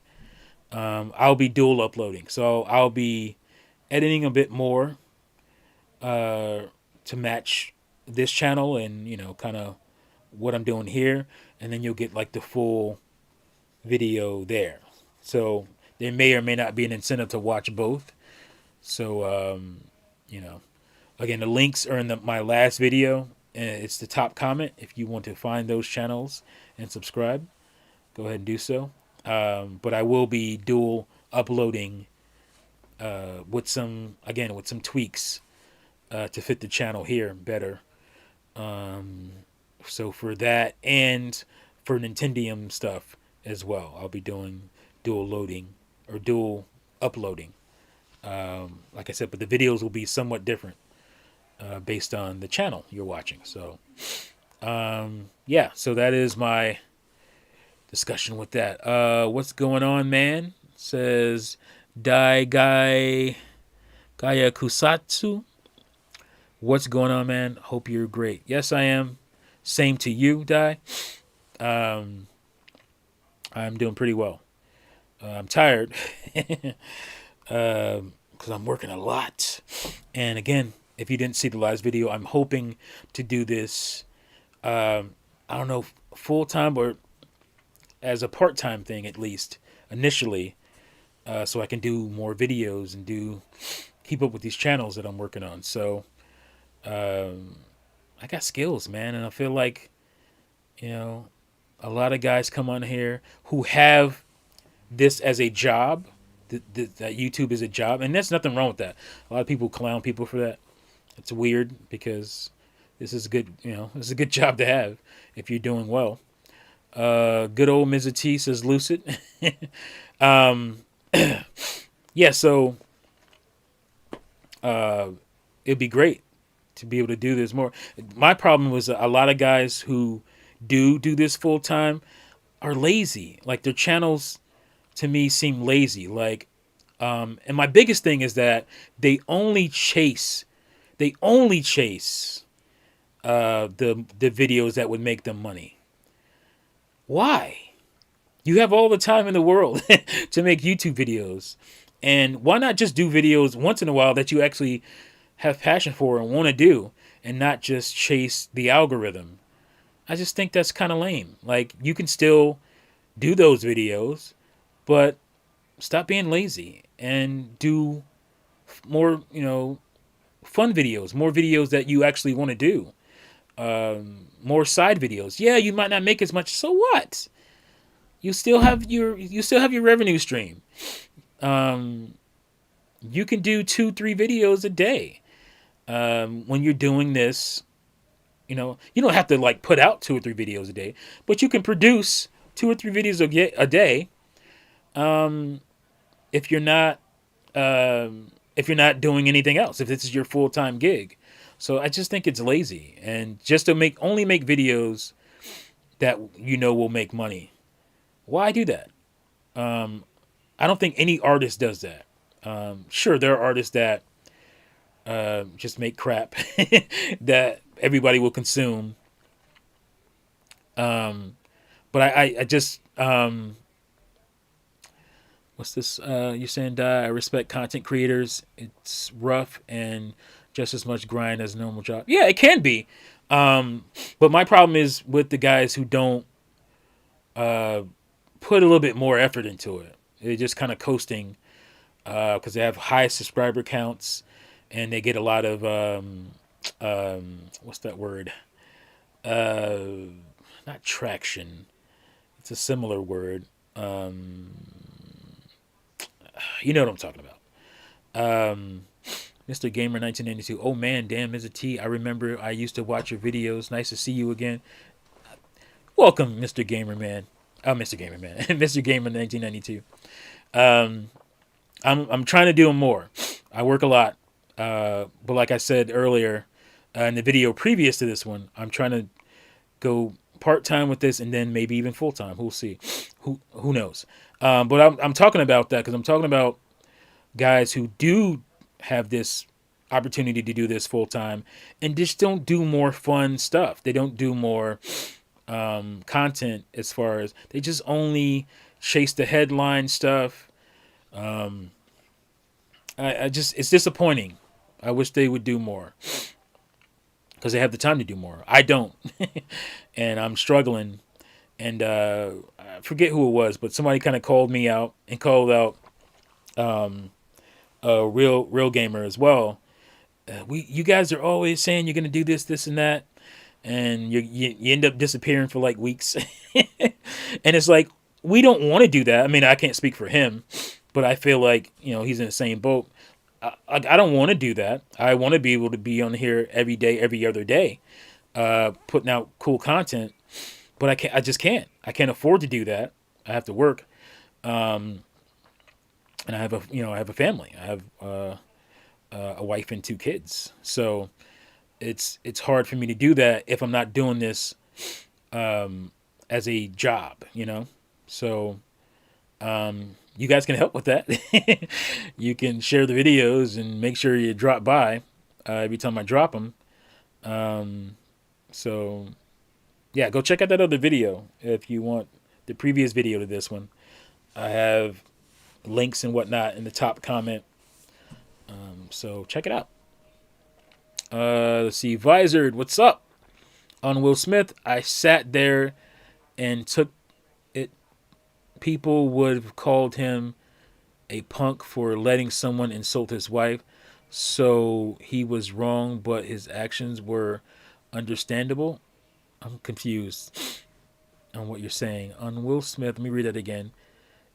I'll be dual uploading. So I'll be editing a bit more to match this channel and, kind of what I'm doing here. And then you'll get like the full video there. So there may or may not be an incentive to watch both. So, Again, the links are in my last video. It's the top comment. If you want to find those channels and subscribe, go ahead and do so. But I will be dual uploading with some tweaks to fit the channel here better. So for that and for Nintendium stuff as well, I'll be doing dual loading or dual uploading. Like I said, but the videos will be somewhat different based on the channel you're watching. So yeah, so that is my discussion with that. What's going on, man? Says Dai Gai Gaya Kusatsu. What's going on, man? Hope you're great. Yes, I am. Same to you, Dai. I'm doing pretty well. I'm tired because I'm working a lot. And again, if you didn't see the last video, I'm hoping to do this, I don't know, full-time or as a part-time thing at least, initially, so I can do more videos and keep up with these channels that I'm working on. So I got skills, man, and I feel like, a lot of guys come on here who have this as a job, that YouTube is a job, and there's nothing wrong with that. A lot of people clown people for that. It's weird because this is good, this is a good job to have if you're doing well. Good old Mrs. T says Lucid. Yeah, so it'd be great to be able to do this more. My problem was a lot of guys who do this full time are lazy. Like their channels to me seem lazy. Like, and my biggest thing is that they only chase the videos that would make them money. Why? You have all the time in the world to make YouTube videos. And why not just do videos once in a while that you actually have passion for and want to do, and not just chase the algorithm? I just think that's kind of lame. Like, you can still do those videos, but stop being lazy and do more, fun videos, more videos that you actually want to do. More side videos. Yeah, you might not make as much. So what? You still have your revenue stream. You can do 2-3 videos a day. When you're doing this, you don't have to like put out 2 or 3 videos a day, but you can produce 2 or 3 videos a day. If you're not doing anything else, if this is your full-time gig. So I just think it's lazy, and just to only make videos that will make money. Why do that? I don't think any artist does that. Sure, there are artists that just make crap that everybody will consume. But I just what's this? You're saying, I respect content creators. It's rough and just as much grind as a normal job. Yeah, it can be. But my problem is with the guys who don't put a little bit more effort into it. They're just kind of coasting because they have high subscriber counts and they get a lot of what's that word? Not traction. It's a similar word. You know what I'm talking about. Mr. Gamer 1992. Oh man, damn, Mr. T. I remember I used to watch your videos. Nice to see you again. Welcome, Mr. Gamer Man. Oh, Mr. Gamer Man. Mr. Gamer 1992. I'm trying to do more. I work a lot. But like I said earlier in the video previous to this one, I'm trying to go part-time with this and then maybe even full-time. We'll see. Who knows? But I'm talking about that because I'm talking about guys who do have this opportunity to do this full-time and just don't do more fun stuff. They don't do more content, as far as they just only chase the headline stuff. It's disappointing. I wish they would do more because they have the time to do more. I don't. And I'm struggling. And I forget who it was, but somebody kind of called me out and called out a real gamer as well. You guys are always saying you're gonna do this, this, and that, and you end up disappearing for like weeks, and it's like we don't want to do that. I mean, I can't speak for him, but I feel like he's in the same boat. I don't want to do that. I want to be able to be on here every day, every other day, putting out cool content. But I can't. I just can't. I can't afford to do that. I have to work, and I have a family. I have a wife and 2 kids. So it's hard for me to do that if I'm not doing this as a job. So you guys can help with that. You can share the videos and make sure you drop by every time I drop them. So yeah, go check out that other video if you want the previous video to this one. I have links and whatnot in the top comment. So check it out. Let's see. Visored, what's up? On Will Smith, I sat there and took it. People would have called him a punk for letting someone insult his wife. So he was wrong, but his actions were understandable. I'm confused on what you're saying. On Will Smith, let me read that again.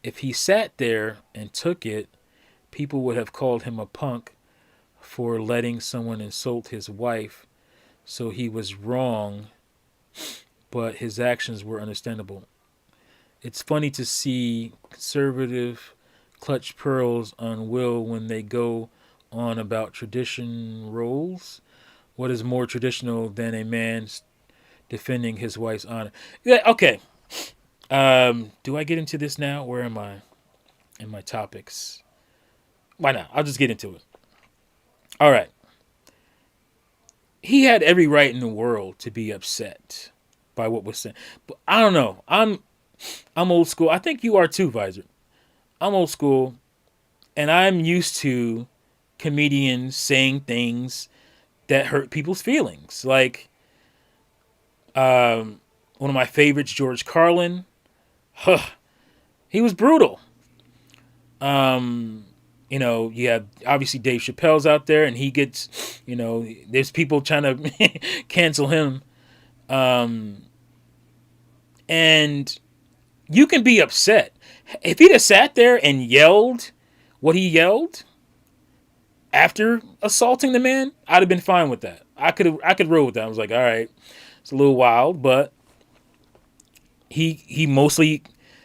If he sat there and took it, people would have called him a punk for letting someone insult his wife. So he was wrong, but his actions were understandable. It's funny to see conservative clutch pearls on Will when they go on about tradition roles. What is more traditional than a man defending his wife's honor? Yeah, okay. Do I get into this now? Where am I in my topics? Why not? I'll just get into it. All right. He had every right in the world to be upset by what was said. But I don't know. I'm old school. I think you are too, Visor. I'm old school, and I'm used to comedians saying things that hurt people's feelings. Like one of my favorites, George Carlin. He was brutal. You have obviously Dave Chappelle's out there, and he gets, there's people trying to cancel him. And you can be upset. If he'd have sat there and yelled what he yelled after assaulting the man, I'd have been fine with that. I could roll with that. I was like, all right, it's a little wild, but he mostly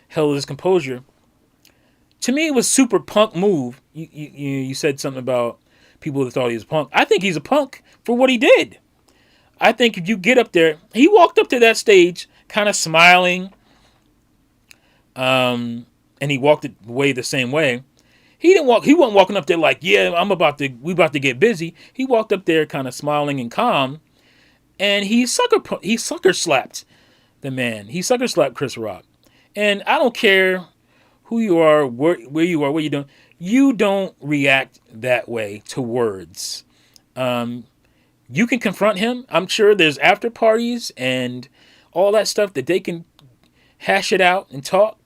held his composure. To me, it was super punk move. You said something about people that thought he was a punk. I think he's a punk for what he did. I think if you get up there, he walked up to that stage kind of smiling, and he walked away the same way. He wasn't walking up there like, yeah, we about to get busy. He walked up there kind of smiling and calm, and he sucker slapped the man. He sucker slapped Chris Rock. And I don't care who you are, where you are, what you're doing. You don't react that way to words. You can confront him. I'm sure there's after parties and all that stuff that they can hash it out and talk.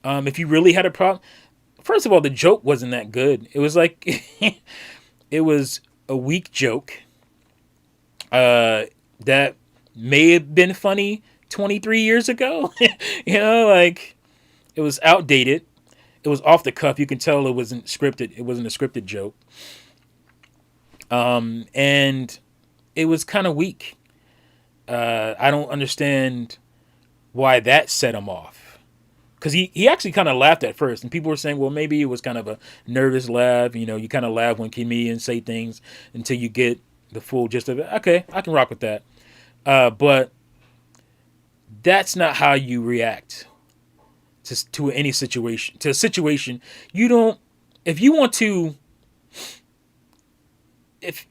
If you really had a problem. First of all, the joke wasn't that good. It was like, it was a weak joke that may have been funny 23 years ago. Like it was outdated. It was off the cuff. You can tell it wasn't scripted. It wasn't a scripted joke. And it was kind of weak. I don't understand why that set him off. Because he actually kind of laughed at first. And people were saying, well, maybe it was kind of a nervous laugh. You kind of laugh when comedians say things until you get the full gist of it. Okay, I can rock with that. But that's not how you react to any situation. To a situation, you don't... If you want to... If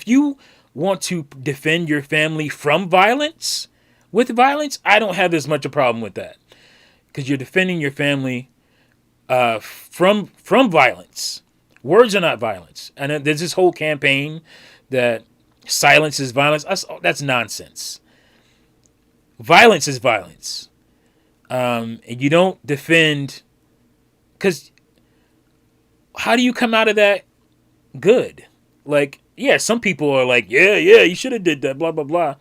you want to defend your family from violence, with violence, I don't have as much a problem with that. Because you're defending your family from violence. Words are not violence. And there's this whole campaign that silence is violence. That's nonsense. Violence is violence. And you don't defend... Because how do you come out of that good? like, yeah, some people are like, yeah, you should have did that, blah blah blah.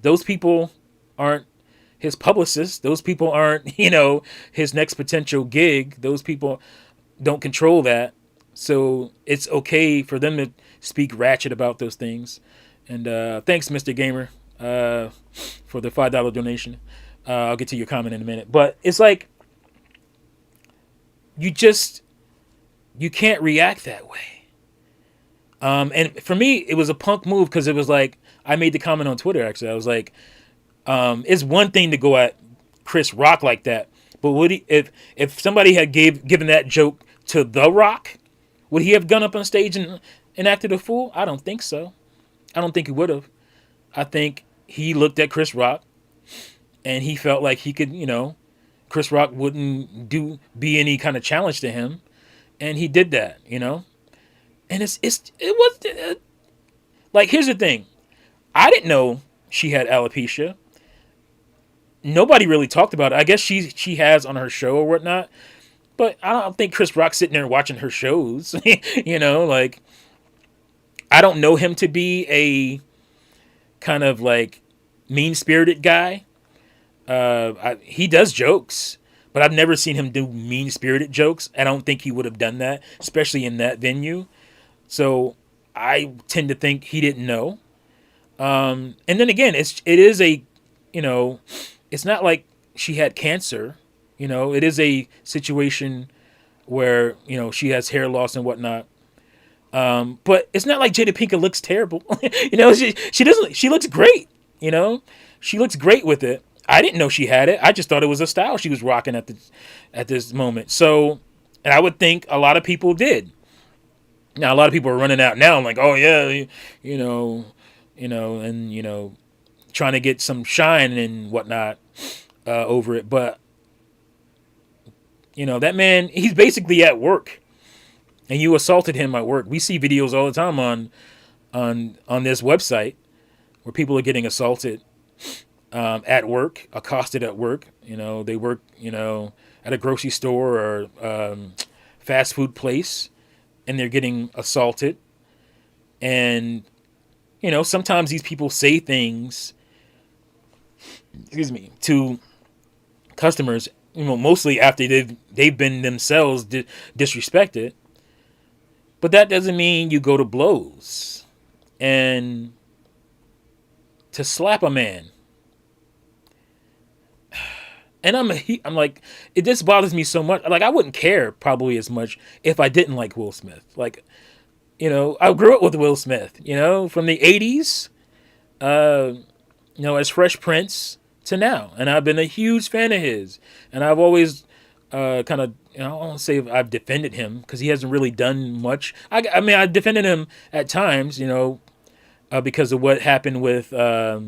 Those people aren't his publicists. Those people aren't, his next potential gig. Those people don't control that. So it's okay for them to speak ratchet about those things. And thanks, Mr. Gamer, for the $5 donation. I'll get to your comment in a minute. But it's like, you can't react that way. And for me, it was a punk move because it was like, I made the comment on Twitter, actually. I was like, it's one thing to go at Chris Rock like that, but would he, if somebody had given that joke to The Rock, would he have gone up on stage and acted a fool? I don't think so. I don't think he would have. I think he looked at Chris Rock and he felt like he could, Chris Rock wouldn't be any kind of challenge to him, and he did that, And it was like, here's the thing. I didn't know she had alopecia. Nobody really talked about it. I guess she has on her show or whatnot, but I don't think Chris Rock's sitting there watching her shows. Like, I don't know him to be a kind of like mean-spirited guy. He does jokes, but I've never seen him do mean-spirited jokes. I don't think he would have done that, especially in that venue. So I tend to think he didn't know. And then again, it is a, it's not like she had cancer. It is a situation where, she has hair loss and whatnot. But it's not like Jada Pinkett looks terrible. She doesn't, she looks great. She looks great with it. I didn't know she had it. I just thought it was a style she was rocking at this moment. So, and I would think a lot of people did. Now, a lot of people are running out now. I'm like, oh yeah, and trying to get some shine and whatnot over it. But that man, he's basically at work, and you assaulted him at work. We see videos all the time on this website where people are getting assaulted at work, accosted at work. They work at a grocery store or fast food place, and they're getting assaulted. And sometimes these people say things, to customers, mostly after they've been themselves disrespected. But that doesn't mean you go to blows. And to slap a man, and I'm like, it just bothers me so much. Like, I wouldn't care probably as much if I didn't like Will Smith. Like, I grew up with Will Smith, from the 80s, as Fresh Prince to now. And I've been a huge fan of his. And I've always kind of, I don't want to say I've defended him because he hasn't really done much. I mean, I defended him at times, because of what happened with, I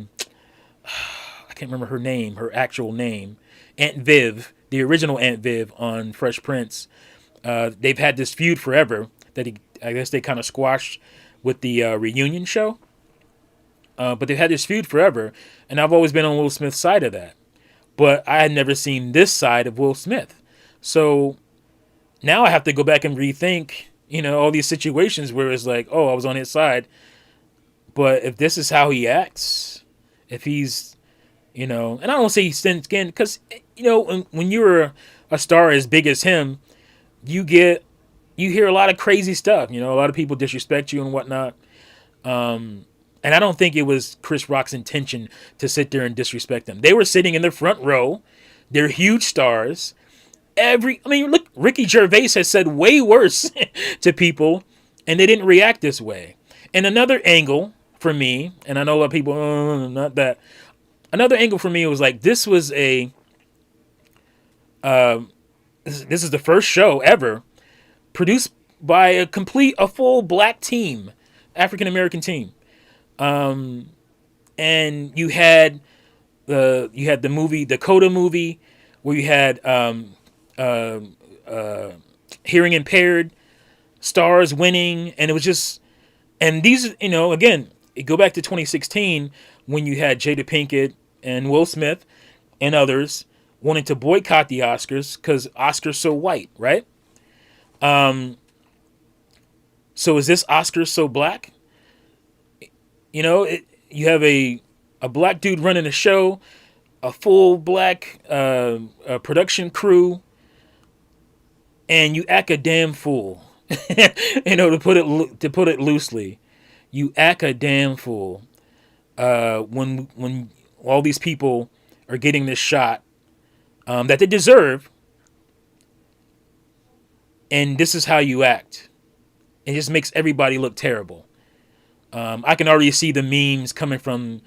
can't remember her actual name, Aunt Viv, the original Aunt Viv on Fresh Prince. They've had this feud forever that I guess they kind of squashed with the reunion show. But they've had this feud forever, and I've always been on Will Smith's side of that. But I had never seen this side of Will Smith. So now I have to go back and rethink, all these situations where it's like, oh, I was on his side. But if this is how he acts, if he's, and I don't say he's thin skinned, because, when you're a star as big as him, you hear a lot of crazy stuff. A lot of people disrespect you and whatnot. And I don't think it was Chris Rock's intention to sit there and disrespect them. They were sitting in the front row. They're huge stars. Look, Ricky Gervais has said way worse to people, and they didn't react this way. And another angle for me, and I know a lot of people, not that. Another angle for me was like, this was this is the first show ever produced by a full black team, African American team. And you had the movie, the Coda movie, where you had hearing impaired stars winning, and it was just, and these, again, go back to 2016 when you had Jada Pinkett and Will Smith and others wanting to boycott the Oscars because Oscars so white, right? So is this Oscar so black? You have a black dude running a show, a full black production crew, and you act a damn fool. To put it loosely, you act a damn fool when all these people are getting this shot that they deserve, and this is how you act. It just makes everybody look terrible. I can already see the memes coming from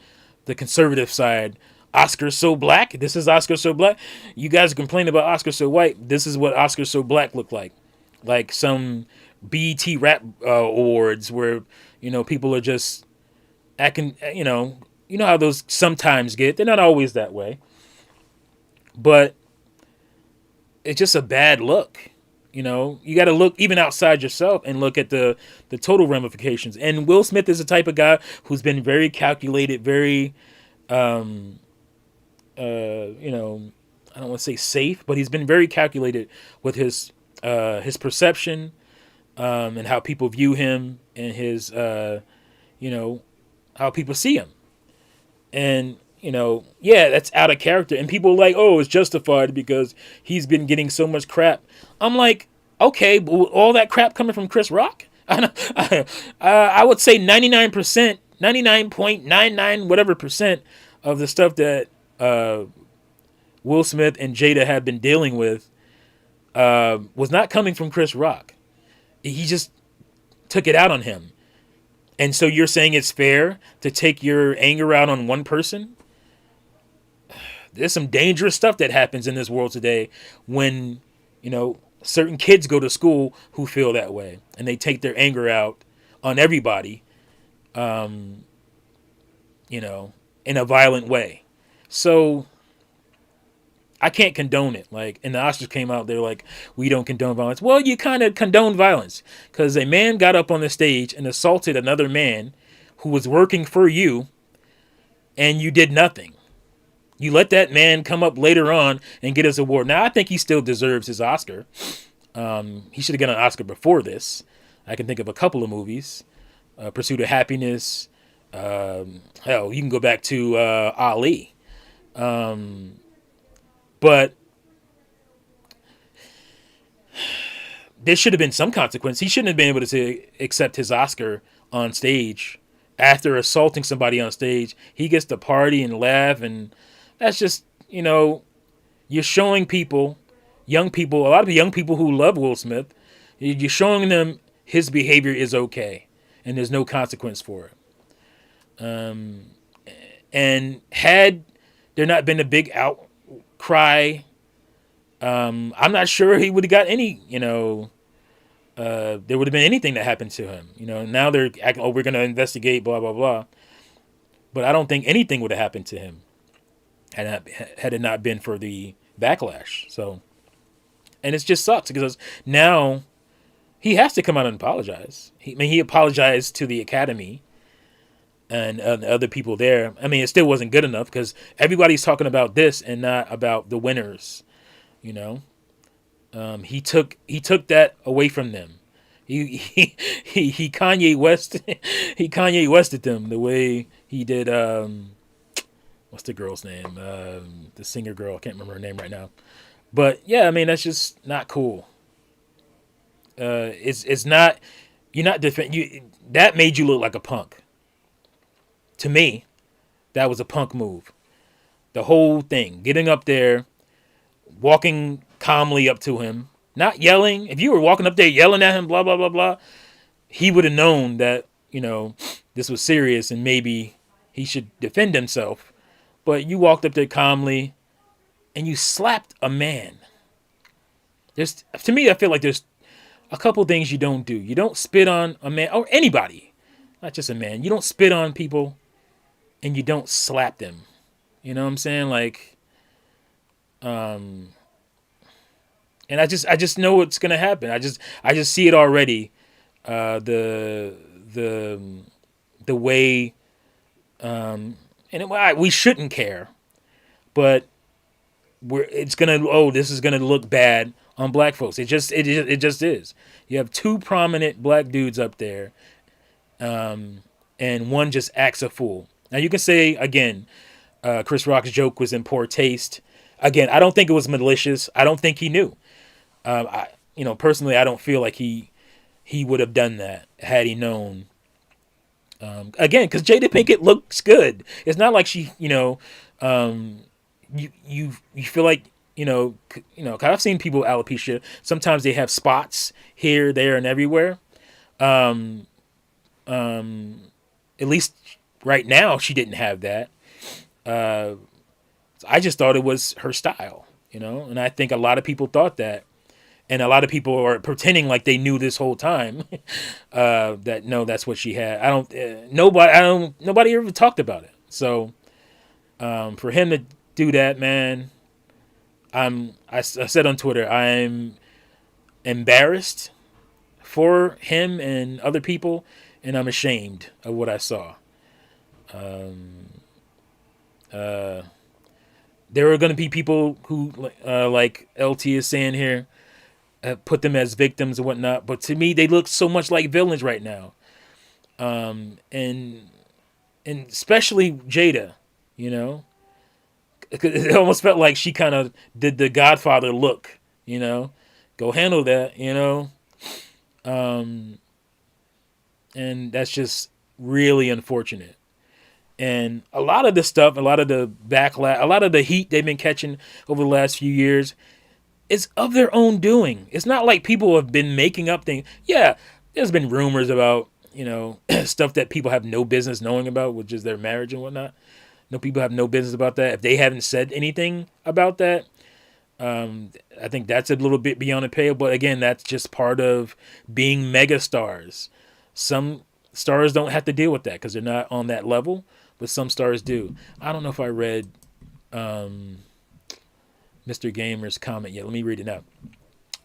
the conservative side. Oscar so black. This is Oscar so black. You guys complain about Oscar so white. This is what Oscar so black looked like some BET rap awards where people are just acting. You know how those sometimes get. They're not always that way, but it's just a bad look. You got to look even outside yourself and look at the total ramifications. And Will Smith is the type of guy who's been very calculated, very, I don't want to say safe, but he's been very calculated with his perception, and how people view him, and his, how people see him. And yeah, that's out of character. And people are like, oh, it's justified because he's been getting so much crap. I'm like, okay, but all that crap coming from Chris Rock? I would say 99%, 99.99 whatever percent of the stuff that Will Smith and Jada have been dealing with was not coming from Chris Rock. He just took it out on him. And so you're saying it's fair to take your anger out on one person? There's some dangerous stuff that happens in this world today when, certain kids go to school who feel that way and they take their anger out on everybody, in a violent way. So I can't condone it. And the Oscars came out, they're like, we don't condone violence. Well, you kind of condone violence because a man got up on the stage and assaulted another man who was working for you, and you did nothing. You let that man come up later on and get his award. Now, I think he still deserves his Oscar. He should have gotten an Oscar before this. I can think of a couple of movies. Pursuit of Happiness. Hell, you can go back to Ali. But there should have been some consequence. He shouldn't have been able to accept his Oscar on stage after assaulting somebody on stage. He gets to party and laugh, and that's just, you're showing people, young people, a lot of young people who love Will Smith, you're showing them his behavior is okay and there's no consequence for it. And had there not been a big outcry, I'm not sure he would have got any, there would have been anything that happened to him. Now they're acting, oh, we're going to investigate, blah, blah, blah. But I don't think anything would have happened to him had it not been for the backlash. So, and it just sucks because now he has to come out and apologize. He apologized to the Academy and other people there. I mean, it still wasn't good enough because everybody's talking about this and not about the winners. He took that away from them. He Kanye Wested them the way he did. What's the girl's name? The singer girl. I can't remember her name right now. But yeah, I mean, that's just not cool. It's not. You're not that made you look like a punk. To me, that was a punk move. The whole thing, getting up there, walking calmly up to him, not yelling. If you were walking up there yelling at him, blah blah blah blah, he would have known that this was serious and maybe he should defend himself. But you walked up there calmly, and you slapped a man. To me, I feel like there's a couple things you don't do. You don't spit on a man or anybody, not just a man. You don't spit on people, and you don't slap them. You know what I'm saying? And I just know what's gonna happen. I just see it already. The way, and we shouldn't care, but where it's gonna, oh, this is gonna look bad on black folks. It just is. You have two prominent black dudes up there, and one just acts a fool. Now you can say again, Chris Rock's joke was in poor taste. Again, I don't think it was malicious. I don't think he knew. Personally, I don't feel like he would have done that had he known. Again, because Jada Pinkett looks good. It's not like she, you feel like cause I've seen people with alopecia. Sometimes they have spots here, there, and everywhere. Um, at least right now, she didn't have that. Uh, I just thought it was her style, and I think a lot of people thought that, and a lot of people are pretending like they knew this whole time that no, that's what she had. Nobody ever talked about it. So for him to do that, man, I said on Twitter, I'm embarrassed for him and other people, and I'm ashamed of what I saw. Um, uh, there are going to be people who, like LT is saying here, put them as victims and whatnot. But to me, they look so much like villains right now. And especially Jada, you know, it almost felt like she kind of did the Godfather look, go handle that, um, and that's just really unfortunate. And a lot of the stuff, a lot of the backlash, a lot of the heat they've been catching over the last few years is of their own doing. It's not like people have been making up things. Yeah, there's been rumors about, stuff that people have no business knowing about, which is their marriage and whatnot. No, people have no business about that. If they haven't said anything about that, I think that's a little bit beyond the pale. But again, that's just part of being mega stars. Some stars don't have to deal with that because they're not on that level, but some stars do. I don't know if I read Mr. Gamer's comment yet. Let me read it now.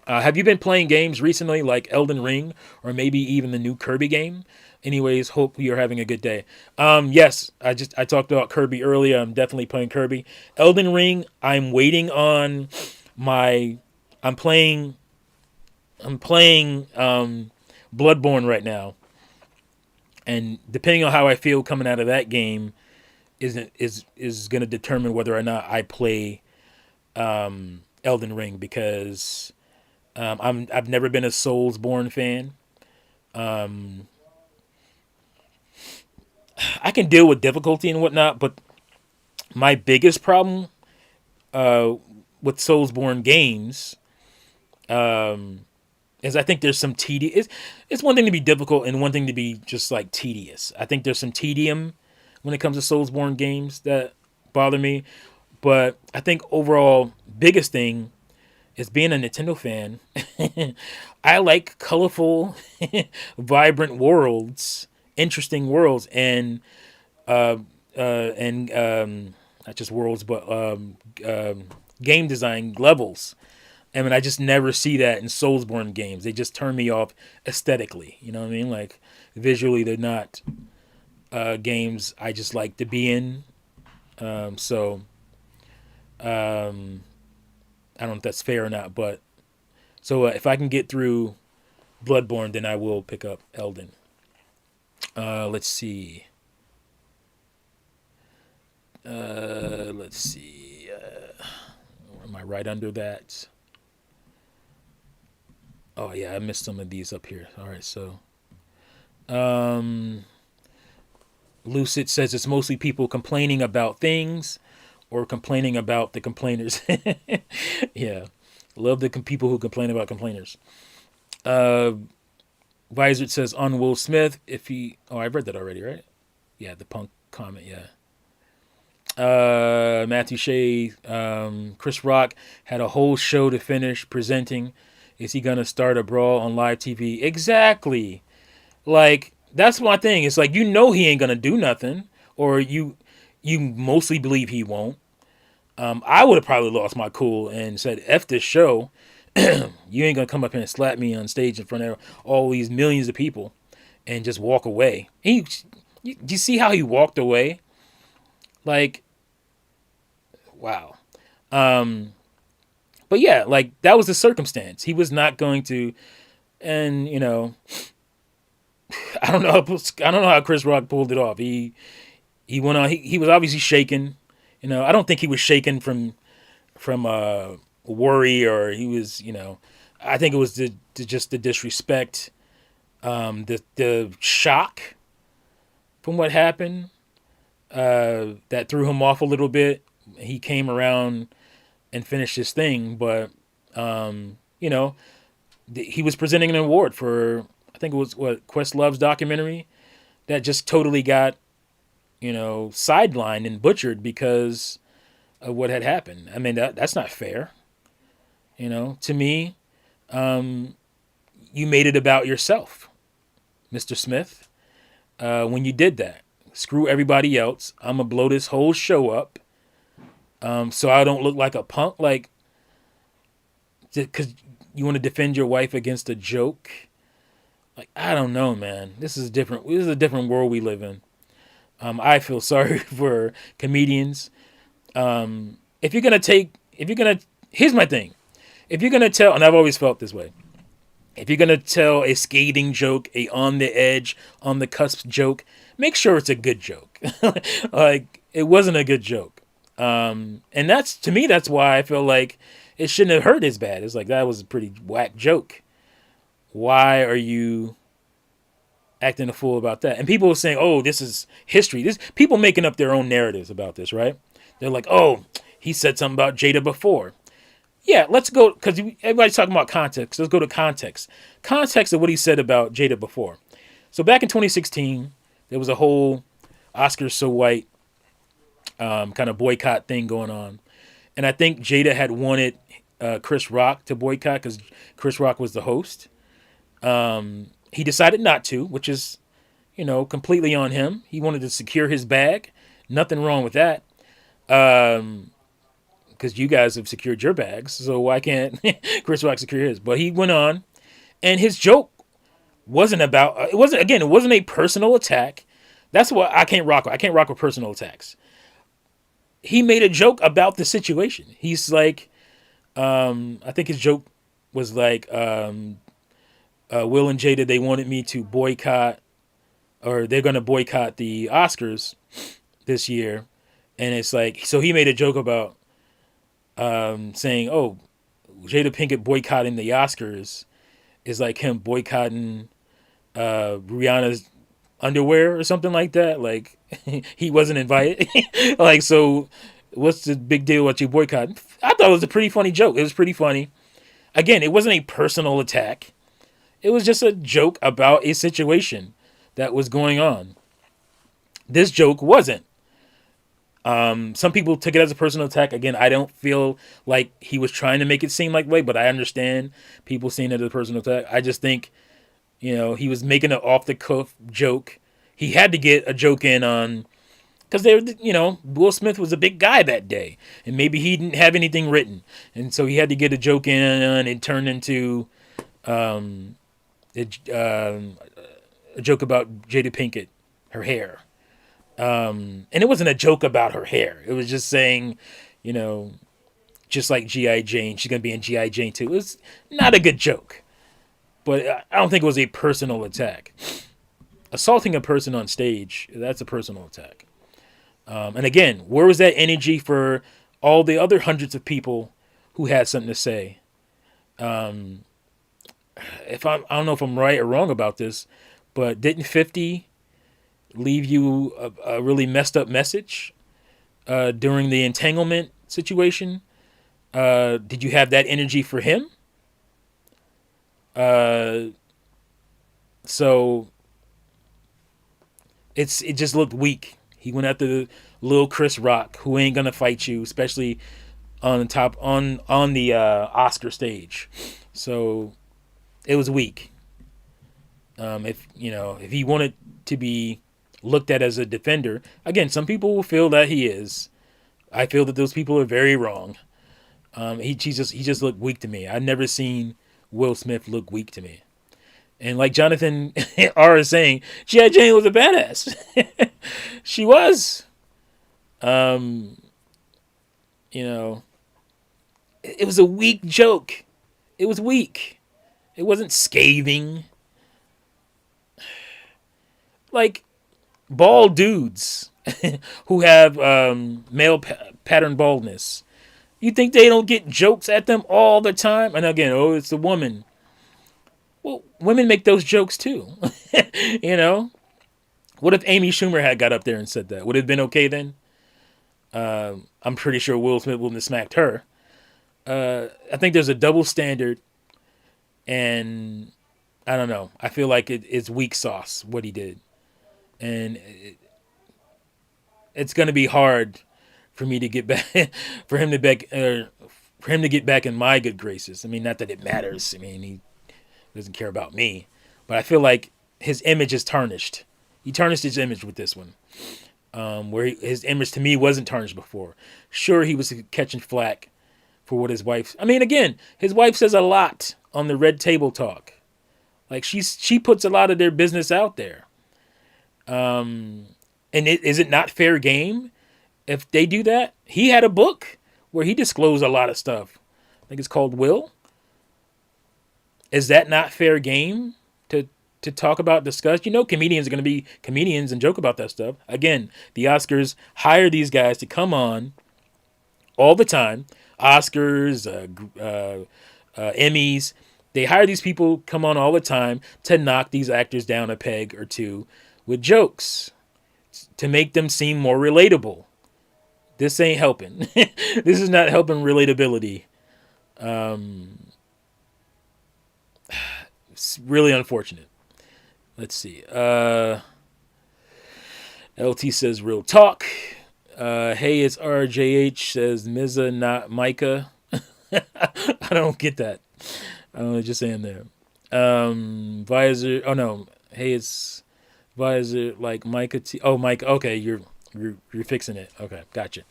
Have you been playing games recently like Elden Ring or maybe even the new Kirby game? Anyways, hope you're having a good day. Yes, I talked about Kirby earlier. I'm definitely playing Kirby. Elden Ring, I'm waiting on my I'm playing Bloodborne right now. And depending on how I feel coming out of that game is going to determine whether or not I play Elden Ring because I've never been a Soulsborne fan. I can deal with difficulty and whatnot, but my biggest problem with Soulsborne games is I think there's some tedious. It's one thing to be difficult and one thing to be just like tedious. I think there's some tedium when it comes to Soulsborne games that bother me, but I think overall biggest thing is being a Nintendo fan. I like colorful, vibrant worlds, interesting worlds, and not just worlds, but game design levels. I mean, I just never see that in Soulsborne games. They just turn me off aesthetically. You know what I mean? Like visually, they're not games I just like to be in. So I don't know if that's fair or not, but so if I can get through Bloodborne, then I will pick up Elden. Let's see. Let's see. Am I right under that? Oh yeah, I missed some of these up here. All right, so um, Lucid says it's mostly people complaining about things or complaining about the complainers. Yeah, love the people who complain about complainers. Uh, Visor says on Will Smith if he. Oh, I read that already, right? Yeah, the punk comment. Yeah. Matthew Shea, Chris Rock had a whole show to finish presenting. Is he gonna start a brawl on live TV? Exactly. Like that's my thing. It's like he ain't gonna do nothing, or you mostly believe he won't. I would have probably lost my cool and said, "F this show. You ain't gonna come up here and slap me on stage in front of all these millions of people and just walk away." And you see how he walked away? Like, wow. Um, but yeah, like that was the circumstance. He was not going to, and I don't know. I don't know how Chris Rock pulled it off. He went on. He was obviously shaken. I don't think he was shaken from worry, or he was. I think it was just the disrespect, the shock from what happened, that threw him off a little bit. He came around and finished his thing, but he was presenting an award for, I think it was what, Questlove's documentary that just totally got sidelined and butchered because of what had happened. I mean, that's not fair. To me, you made it about yourself, Mr. Smith. When you did that, screw everybody else. I'm gonna blow this whole show up, so I don't look like a punk. Like, because you want to defend your wife against a joke. Like, I don't know, man. This is different. This is a different world we live in. I feel sorry for comedians. Here's my thing. If you're gonna tell, and I've always felt this way, if you're gonna tell a scathing joke, a on the edge, on the cusp joke, make sure it's a good joke. Like, it wasn't a good joke, and that's, to me, that's why I feel like it shouldn't have hurt as bad. It's like, that was a pretty whack joke. Why are you acting a fool about that? And people were saying, "Oh, this is history." This people making up their own narratives about this, right? They're like, "Oh, he said something about Jada before." Yeah, let's go, because everybody's talking about context. Let's go to context. Context of what he said about Jada before. So back in 2016, there was a whole Oscars So White kind of boycott thing going on, and I think Jada had wanted Chris Rock to boycott because Chris Rock was the host. He decided not to, which is, completely on him. He wanted to secure his bag. Nothing wrong with that. Because you guys have secured your bags, so why can't Chris Rock secure his? But he went on, and his joke wasn't about. It wasn't a personal attack. That's what I can't rock with. I can't rock with personal attacks. He made a joke about the situation. He's like, I think his joke was like, Will and Jada, they wanted me to boycott, or they're going to boycott the Oscars this year. And it's like, so he made a joke about saying, oh, Jada Pinkett boycotting the Oscars is like him boycotting Rihanna's underwear or something like that. Like, he wasn't invited. Like, so what's the big deal what you boycotting? I thought it was a pretty funny joke. It was pretty funny. Again, it wasn't a personal attack. It was just a joke about a situation that was going on. This joke wasn't. Some people took it as a personal attack. Again, I don't feel like he was trying to make it seem like way, but I understand people seeing it as a personal attack. I just think, he was making an off the cuff joke. He had to get a joke in on, because Will Smith was a big guy that day, and maybe he didn't have anything written, and so he had to get a joke in, and it turned into a joke about Jada Pinkett, her hair. And it wasn't a joke about her hair. It was just saying, just like G.I. Jane, she's going to be in G.I. Jane too. It was not a good joke. But I don't think it was a personal attack. Assaulting a person on stage, that's a personal attack. And again, where was that energy for all the other hundreds of people who had something to say? I don't know if I'm right or wrong about this, but didn't 50 leave you a really messed up message during the entanglement situation? Did you have that energy for him? So it just looked weak. He went after little Chris Rock, who ain't gonna fight you, especially on the Oscar stage. So it was weak. If he wanted to be looked at as a defender, again, some people will feel that he is. I feel that those people are very wrong. He just looked weak to me. I've never seen Will Smith look weak to me. And like Jonathan R is saying, G.I. Jane was a badass. She was. It was a weak joke. It was weak. It wasn't scathing. Like bald dudes who have pattern baldness. You think they don't get jokes at them all the time? And again, oh, it's the woman. Well, women make those jokes too. you know? What if Amy Schumer had got up there and said that? Would it have been okay then? I'm pretty sure Will Smith wouldn't have smacked her. I think there's a double standard, and I don't know. I feel like it's weak sauce what he did, and it's gonna be hard for me to get back, for him to for him to get back in my good graces. I mean, not that it matters. I mean, he doesn't care about me, but I feel like his image is tarnished. He tarnished his image with this one, his image to me wasn't tarnished before. Sure, he was catching flack for what his wife. I mean, again, his wife says a lot on the Red Table Talk. Like she puts a lot of their business out there. And is it not fair game if they do that? He had a book where he disclosed a lot of stuff. I think it's called Will. Is that not fair game to talk about, discuss? You know, comedians are going to be comedians and joke about that stuff. Again, the Oscars hire these guys to come on all the time. Oscars, Emmys. They hire these people come on all the time to knock these actors down a peg or two with jokes to make them seem more relatable. This ain't helping. This is not helping relatability. It's really unfortunate. Let's see. LT says real talk. Hey, it's RJH says Miza, not Micah. I don't get that. Just saying there. Visor. Oh no. Hey, it's Visor like Micah T. Oh, Mike. Okay, you're fixing it. Okay, gotcha.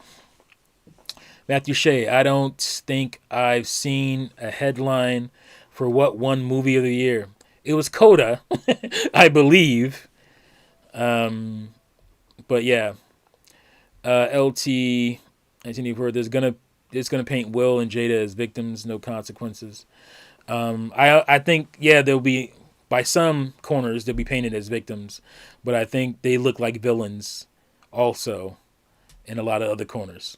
Matthew Shea. I don't think I've seen a headline for what won movie of the year. It was Coda, I believe. But yeah. LT. Anthony Bird. It's gonna paint Will and Jada as victims, no consequences. I think they'll be, by some corners they'll be painted as victims, but I think they look like villains also in a lot of other corners.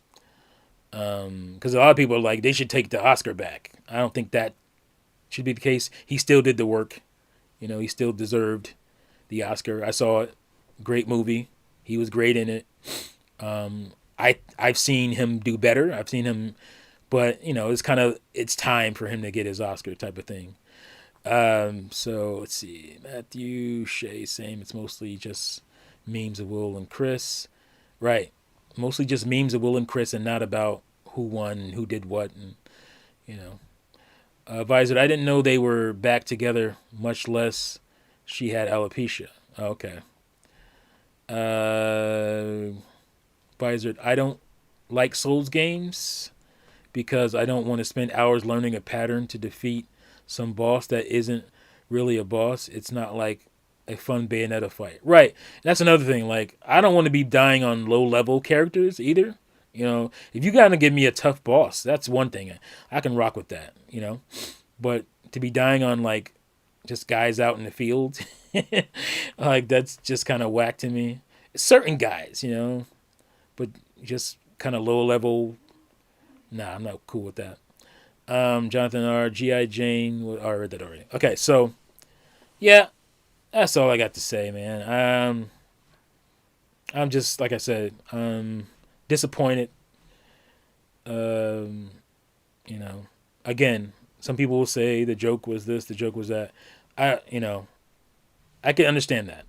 Because a lot of people are like they should take the Oscar back. I don't think that should be the case. He still did the work. He still deserved the Oscar. I saw it. Great movie. He was great in it. I've seen him do better. I've seen him, but it's time for him to get his Oscar type of thing. So let's see. Matthew Shea saying it's mostly just memes of Will and Chris. Right. Mostly just memes of Will and Chris and not about who won and who did what. And, Visor, I didn't know they were back together, much less she had alopecia. Okay. Visor, I don't like Souls games because I don't want to spend hours learning a pattern to defeat some boss that isn't really a boss. It's not like a fun Bayonetta fight. Right. That's another thing. Like, I don't want to be dying on low-level characters either. If you got to give me a tough boss, that's one thing. I can rock with that, But to be dying on, like, just guys out in the field, like, that's just kind of whack to me. Certain guys, but just kind of low-level, nah, I'm not cool with that. Jonathan R. G.I. Jane. I read that already. Okay, so, yeah, that's all I got to say, man. I'm just, like I said, disappointed. Again, some people will say the joke was this, the joke was that. I can understand that.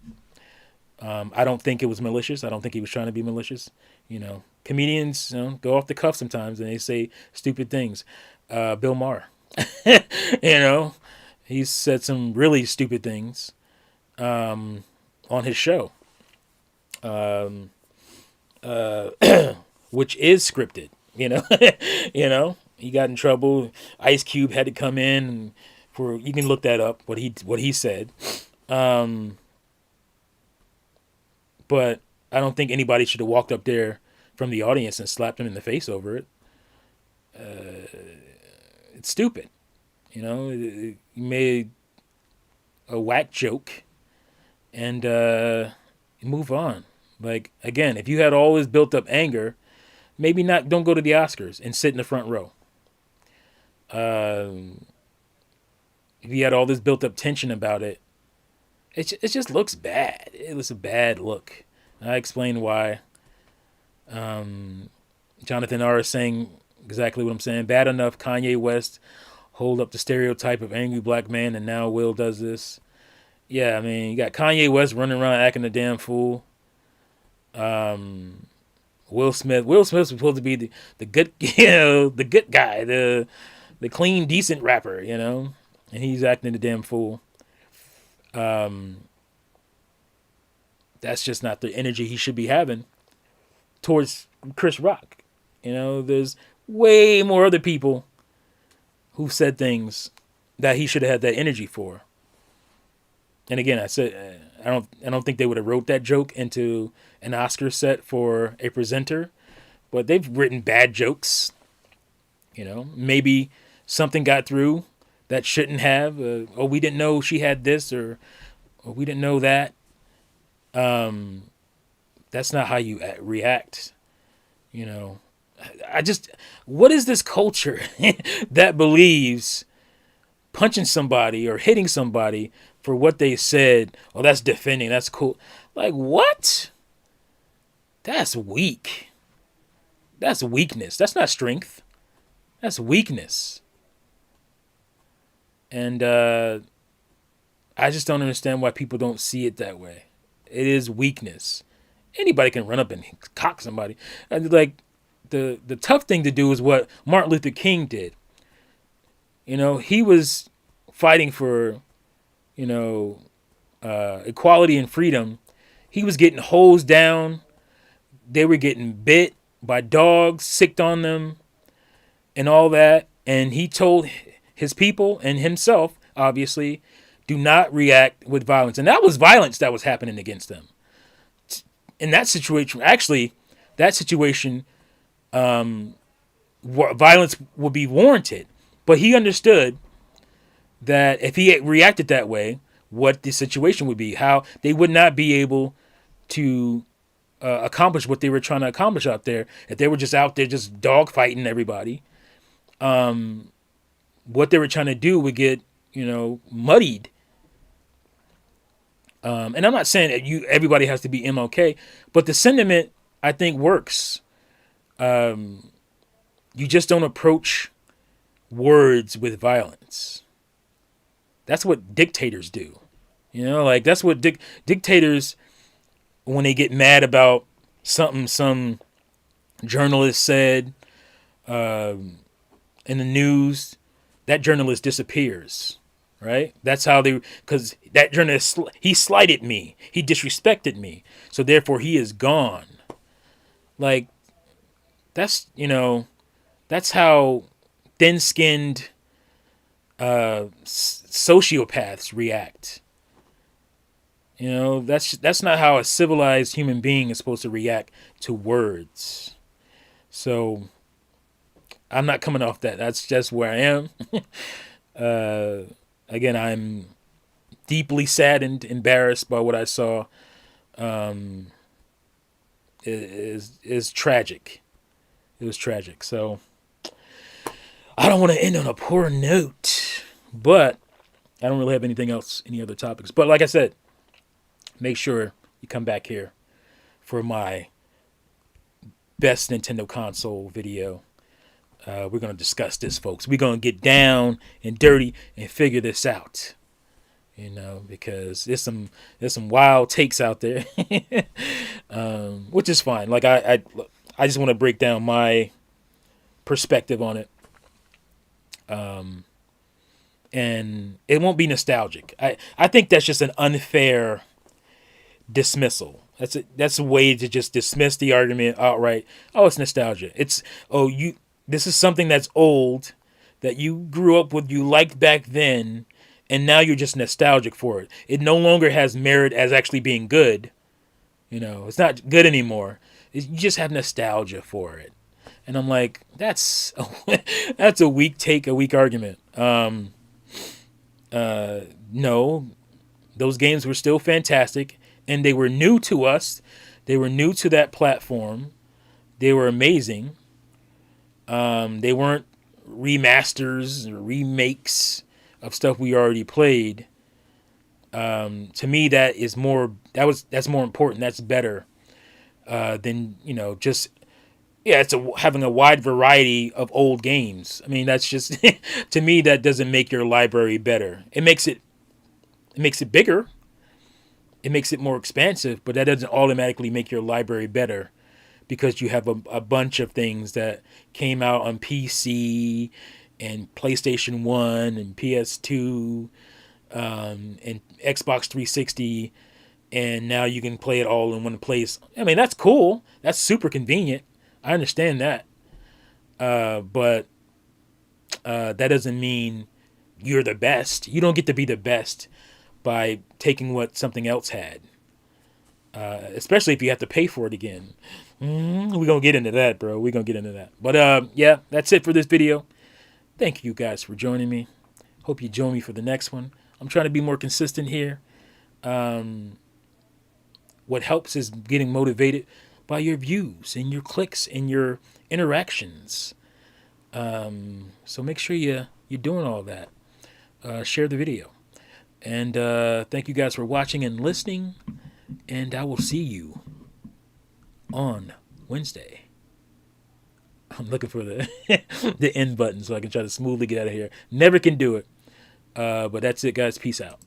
I don't think it was malicious. I don't think he was trying to be malicious. Comedians go off the cuff sometimes and they say stupid things. Bill Maher, he said some really stupid things on his show, which is scripted. He got in trouble. Ice Cube had to come in you can look that up. What he said. But I don't think anybody should have walked up there from the audience and slapped him in the face over it. it's stupid. You made a whack joke and move on. Like, again, if you had all this built up anger, maybe not. Don't go to the Oscars and sit in the front row. Um, if you had all this built up tension about it, it just looks bad. It was a bad look. I explained why. Um, Jonathan R is saying exactly what I'm saying. Bad enough Kanye West hold up the stereotype of angry black man, and now Will does this. Yeah, I mean, you got Kanye West running around acting a damn fool. Um, Will Smith. Will Smith's supposed to be the good, the good guy, the clean, decent rapper, and he's acting a damn fool. Um, that's just not the energy he should be having towards Chris Rock. There's way more other people who said things that he should have had that energy for. And again, I said I don't think they would have wrote that joke into an Oscar set for a presenter, but they've written bad jokes. Maybe something got through that shouldn't have. We didn't know she had this, or we didn't know that. That's not how you react. What is this culture that believes punching somebody or hitting somebody for what they said? Oh, that's defending. That's cool. Like, what? That's weak. That's weakness. That's not strength. That's weakness. And I just don't understand why people don't see it that way. It is weakness. Anybody can run up and cock somebody. And like the tough thing to do is what Martin Luther King did. He was fighting for, equality and freedom. He was getting hosed down. They were getting bit by dogs, sicked on them, and all that. And he told his people and himself, obviously, do not react with violence. And that was violence that was happening against them. In that situation, violence would be warranted. But he understood that if he reacted that way, what the situation would be, how they would not be able to accomplish what they were trying to accomplish out there. If they were just out there just dogfighting everybody, what they were trying to do would get, muddied. And I'm not saying that everybody has to be MLK, but the sentiment, I think, works. You just don't approach words with violence. That's what dictators do. That's what dictators, when they get mad about something some journalist said in the news, that journalist disappears. Right? That's how because that journalist, he slighted me. He disrespected me. So therefore he is gone. Like, that's how thin-skinned sociopaths react. That's not how a civilized human being is supposed to react to words. So I'm not coming off that. That's just where I am. Again, I'm deeply saddened, embarrassed by what I saw. Is tragic. It was tragic. So I don't want to end on a poor note, but I don't really have anything else, any other topics. But like I said, make sure you come back here for my best Nintendo console video. We're going to discuss this, folks. We're going to get down and dirty and figure this out. Because there's some wild takes out there, which is fine. Like I just want to break down my perspective on it. And it won't be nostalgic. I think that's just an unfair dismissal. That's a way to just dismiss the argument outright. Oh, it's nostalgia. This is something that's old, that you grew up with, you liked back then, and now you're just nostalgic for it. It no longer has merit as actually being good. It's not good anymore. You just have nostalgia for it. And I'm like, that's that's a weak take, a weak argument. No, those games were still fantastic, and they were new to us. They were new to that platform. They were amazing. They weren't remasters or remakes of stuff we already played. To me, that's more important. That's better than just it's having a wide variety of old games. I mean, that's just to me that doesn't make your library better. It makes it bigger. It makes it more expansive, but that doesn't automatically make your library better because you have a bunch of things that came out on PC and PlayStation 1 and PS2 and Xbox 360, and now you can play it all in one place. I mean, that's cool. That's super convenient. I understand that. But that doesn't mean you're the best. You don't get to be the best by taking what something else had. Especially if you have to pay for it again. We're going to get into that, bro. We're going to get into that. But yeah, that's it for this video. Thank you guys for joining me. Hope you join me for the next one. I'm trying to be more consistent here. What helps is getting motivated by your views and your clicks and your interactions. So make sure you're doing all that. Share the video. And thank you guys for watching and listening. And I will see you on Wednesday. I'm looking for the the end button so I can try to smoothly get out of here. Never can do it. But that's it, guys. Peace out.